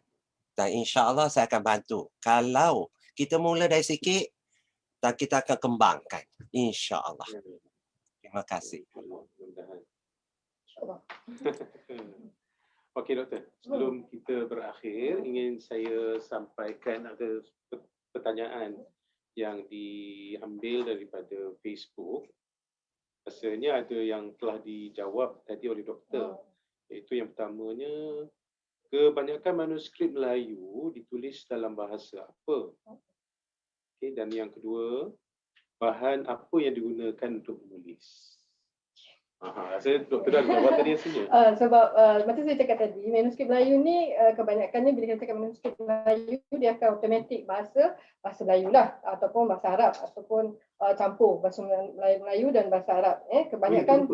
Dan insya-Allah saya akan bantu. Kalau kita mula dari sikit dan kita akan kembangkan, insya-Allah. Terima kasih. Okey doktor, sebelum kita berakhir, ingin saya sampaikan ada pertanyaan yang diambil daripada Facebook. Rasanya ada yang telah dijawab tadi oleh doktor. Iaitu yang pertamanya, kebanyakan manuskrip Melayu ditulis dalam bahasa apa? Okay, dan yang kedua, bahan apa yang digunakan untuk menulis? Saya doktor dah jawab tadi rasanya. Sebab macam saya cakap tadi, manuskrip Melayu ni kebanyakannya bila kita cakap manuskrip Melayu, dia akan automatik bahasa Melayu lah, ataupun bahasa Arab, ataupun campur bahasa Melayu dan bahasa Arab. Kebanyakan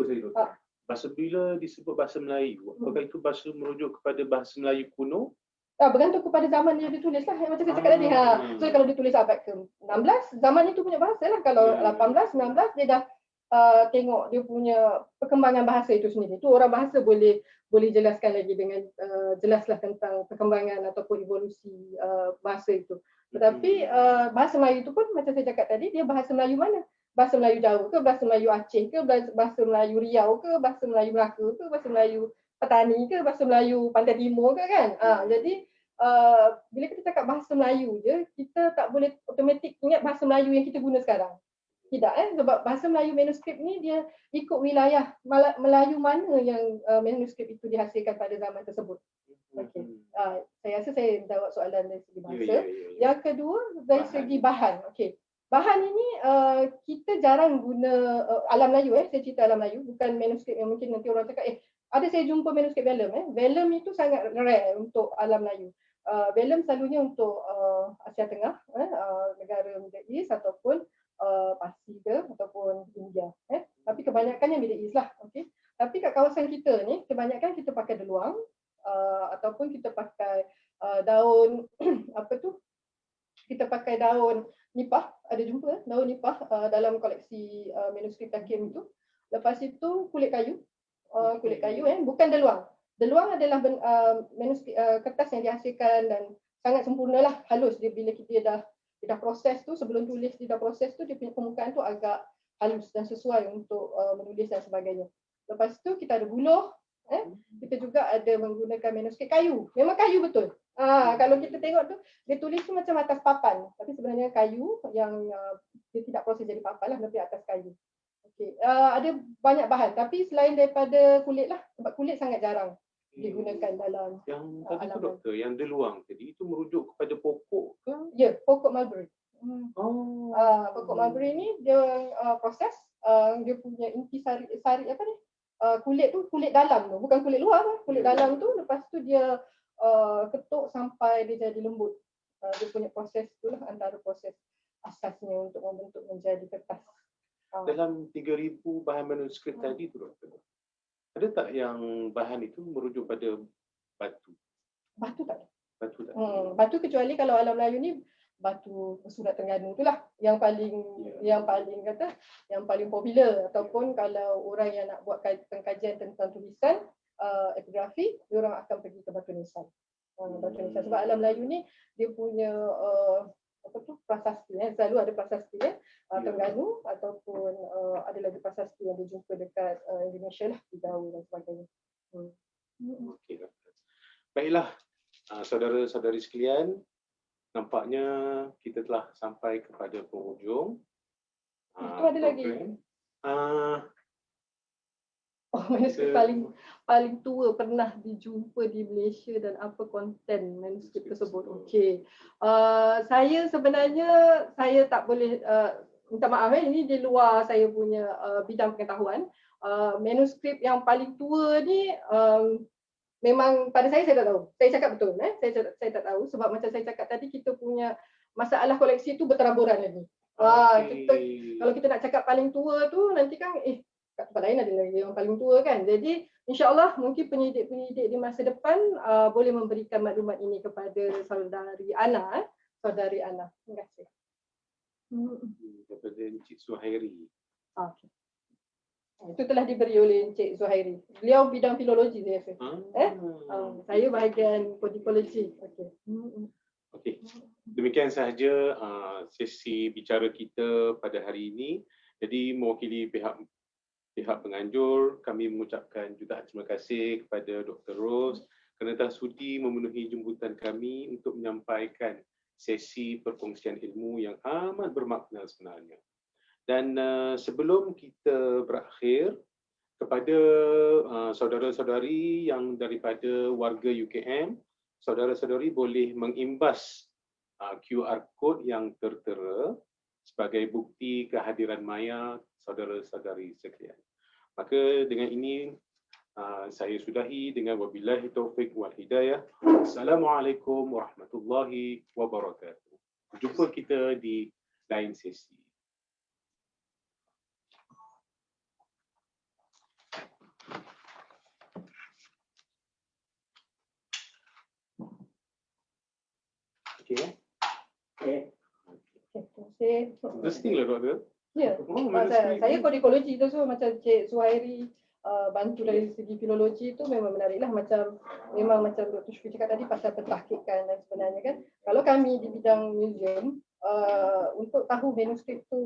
bila disebut bahasa Melayu, apakah itu bahasa merujuk kepada bahasa Melayu kuno? Bergantung kepada zaman yang ditulis lah. Macam saya cakap tadi. So kalau ditulis abad ke-16, zaman itu punya bahasa lah. Kalau 18, 19, dia dah tengok dia punya perkembangan bahasa itu sendiri. Itu orang bahasa boleh jelaskan lagi dengan jelaslah tentang perkembangan ataupun evolusi bahasa itu. Tetapi bahasa Melayu itu pun macam saya cakap tadi, dia bahasa Melayu mana? Bahasa Melayu Jawa ke, bahasa Melayu Aceh ke, bahasa Melayu Riau ke, bahasa Melayu Melaka ke, bahasa Melayu Petani ke, bahasa Melayu Pantai Timur ke kan. Jadi bila kita cakap bahasa Melayu je, kita tak boleh automatik ingat bahasa Melayu yang kita guna sekarang. Tidak sebab bahasa Melayu manuskrip ni dia ikut wilayah Melayu mana yang manuskrip itu dihasilkan pada zaman tersebut. Okey. Saya rasa saya jawab soalan dari segi bahasa. Yang kedua dari segi bahan. Okey. Bahan ini kita jarang guna alam Melayu saya cerita alam Melayu, bukan manuskrip yang mungkin nanti orang cakap ada saya jumpa manuskrip vellum vellum itu sangat rare untuk alam Melayu. Vellum selalunya untuk Asia Tengah, negara Middle East ataupun Parsi ke ataupun India. Tapi kebanyakannya Middle East lah. Okay. Tapi kat kawasan kita ni, kebanyakan kita pakai deluang ataupun kita pakai daun apa tu? Kita pakai daun nipah, ada jumpa daun nipah dalam koleksi manuskrip Hakim itu. Lepas itu kulit kayu, bukan deluang. Deluang adalah manuskrip kertas yang dihasilkan dan sangat sempurna lah, halus dia bila dia dah proses tu, sebelum tulis dia dah proses tu, dia punya permukaan tu agak halus dan sesuai untuk menulis dan sebagainya. Lepas tu kita ada buluh, kita juga ada menggunakan manuskrip kayu, memang kayu betul. Kalau kita tengok tu, dia tulis tu macam atas papan, tapi sebenarnya kayu yang dia tidak proses jadi papan lah, tapi atas kayu. Okay. Ada banyak bahan, tapi selain daripada kulit lah, sebab kulit sangat jarang digunakan dalam yang tadi tu doktor, yang deluang tadi itu merujuk kepada pokok ke? Ya, pokok mulberry. Pokok mulberry ni dia proses, dia punya inti sari apa ni? Kulit tu, kulit dalam tu, bukan kulit luar kan? Kulit dalam tu, lepas tu dia ketuk sampai dia jadi lembut. Dia punya proses tu lah antara proses asasnya untuk membentuk menjadi kertas. Dalam 3,000 bahan manuskrip tadi tu doktor, ada tak yang bahan itu merujuk pada batu? Batu tak ada. Batu tak. Batu kecuali kalau alam Melayu ni batu Surat Terengganu itulah yang paling popular, ataupun kalau orang yang nak buat pengkajian tentang tulisan epigrafi, diorang akan pergi ke Batu Nisan. Batu Nisan sebab alam Melayu ni dia punya prasasti, selalu ada prasasti Terengganu ataupun ada lagi prasasti yang dijumpa dekat Indonesia lah, di Jawa dan sebagainya. Okey. Baiklah, saudara-saudari sekalian, nampaknya kita telah sampai kepada penghujung. Itu ada lagi. Manuskrip paling tua pernah dijumpa di Malaysia dan apa konten manuskrip tersebut. Okey. Saya sebenarnya tak boleh minta maaf ini di luar saya punya bidang pengetahuan. Manuskrip yang paling tua ni memang pada saya tak tahu. Saya cakap betul saya tak tahu sebab macam saya cakap tadi, kita punya masalah koleksi tu berteraburan lagi. Kalau kita nak cakap paling tua tu nanti kan kat tempat lain ada lagi yang paling tua kan. Jadi insya-Allah mungkin penyidik-penyidik di masa depan boleh memberikan maklumat ini kepada saudari Ana. Terima kasih. Daripada Encik Zuhairi. Okey. Itu telah diberi oleh Encik Zuhairi. Beliau bidang filologi saya rasa. Saya bahagian kodikologi. Okey. Okey. Demikian sahaja sesi bicara kita pada hari ini. Jadi mewakili pihak penganjur, kami mengucapkan jutaan terima kasih kepada Dr. Ros kerana telah sudi memenuhi jemputan kami untuk menyampaikan sesi perkongsian ilmu yang amat bermakna sebenarnya. Dan sebelum kita berakhir, kepada saudara-saudari yang daripada warga UKM, saudara-saudari boleh mengimbas QR code yang tertera sebagai bukti kehadiran maya saudara-saudari sekalian. Maka dengan ini saya sudahi dengan wabillahi taufiq wal hidayah. Assalamualaikum warahmatullahi wabarakatuh. Jumpa kita di lain sesi. Mestilah doktor. Ya, manuskrip saya ni. kodikologi tu, so macam Cik Suhairi bantu dari segi filologi tu memang menarik lah, macam memang macam Dr. Syukri cakap tadi pasal pentahkikan dan sebenarnya kan. Kalau kami di bidang museum, untuk tahu manuskrip tu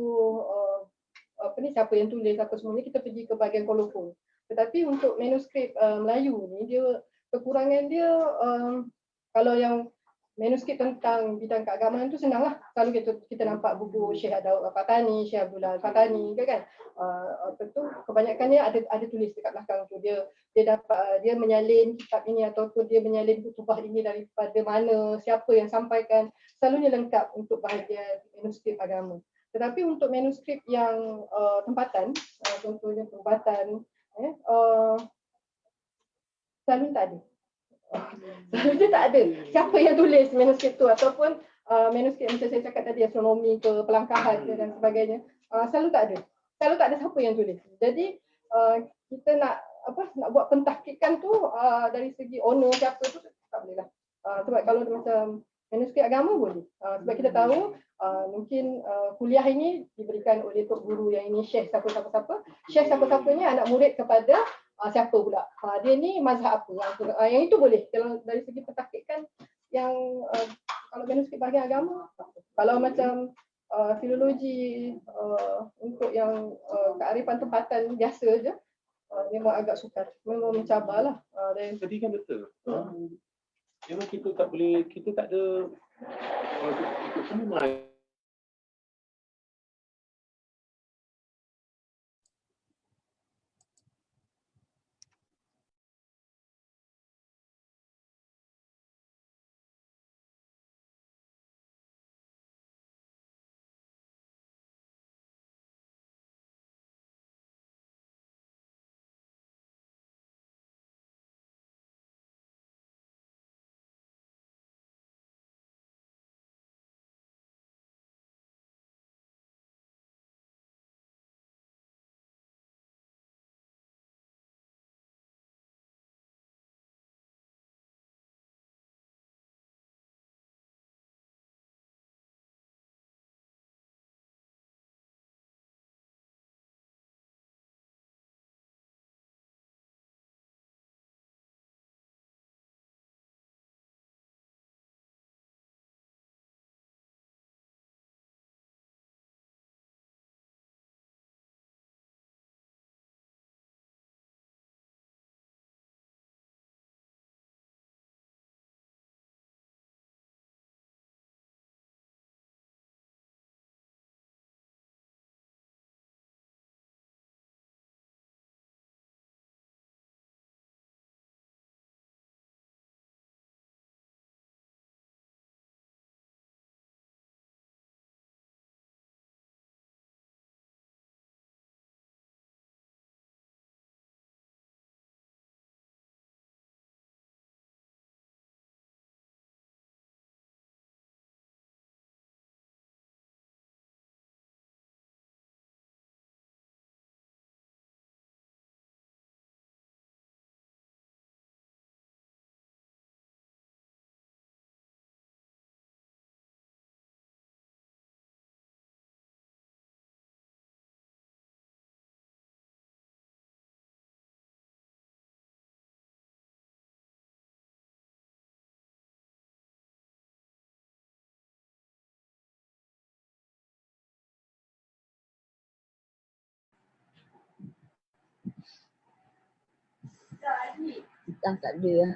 apa ni, siapa yang tulis apa semuanya, kita pergi ke bahagian kolofon. Tetapi untuk manuskrip Melayu ni, dia kekurangan dia, kalau yang manuskrip tentang bidang keagamaan tu senang lah. Selalu kita nampak buku Syekh Daud Al-Fatani, Syekh Abdullah Al-Fatani kan. Apa tu, kebanyakannya ada tulis dekat belakang tu, dia dapat dia menyalin kitab ini ataupun dia menyalin kutubah ini daripada mana, siapa yang sampaikan, selalunya lengkap untuk bahagian manuskrip agama. Tetapi untuk manuskrip yang tempatan, contohnya perubatan, selalu tak ada. Selalunya tak ada siapa yang tulis manuskrip tu, ataupun manuskrip macam saya cakap tadi, astronomi ke, pelangkahan ke dan sebagainya, selalu tak ada. Selalu tak ada siapa yang tulis. Jadi kita nak buat pentahkikan tu dari segi owner siapa tu tak boleh lah. Sebab kalau macam manuskrip agama boleh. Sebab kita tahu mungkin kuliah ini diberikan oleh tok guru yang ini syekh siapa-siapa. Syekh siapa-siapa ni anak murid kepada siapa pula. Dia ni mazhab apa. Yang itu boleh. Kalau dari segi pentahkikan yang kalau manuskrip bahagian agama, kalau macam filologi untuk yang kearifan tempatan biasa je, memang agak sukar. Memang mencabarlah. Tadi kan betul. Memang kita tak boleh, kita tak ada itu memang Dah tak ada lah.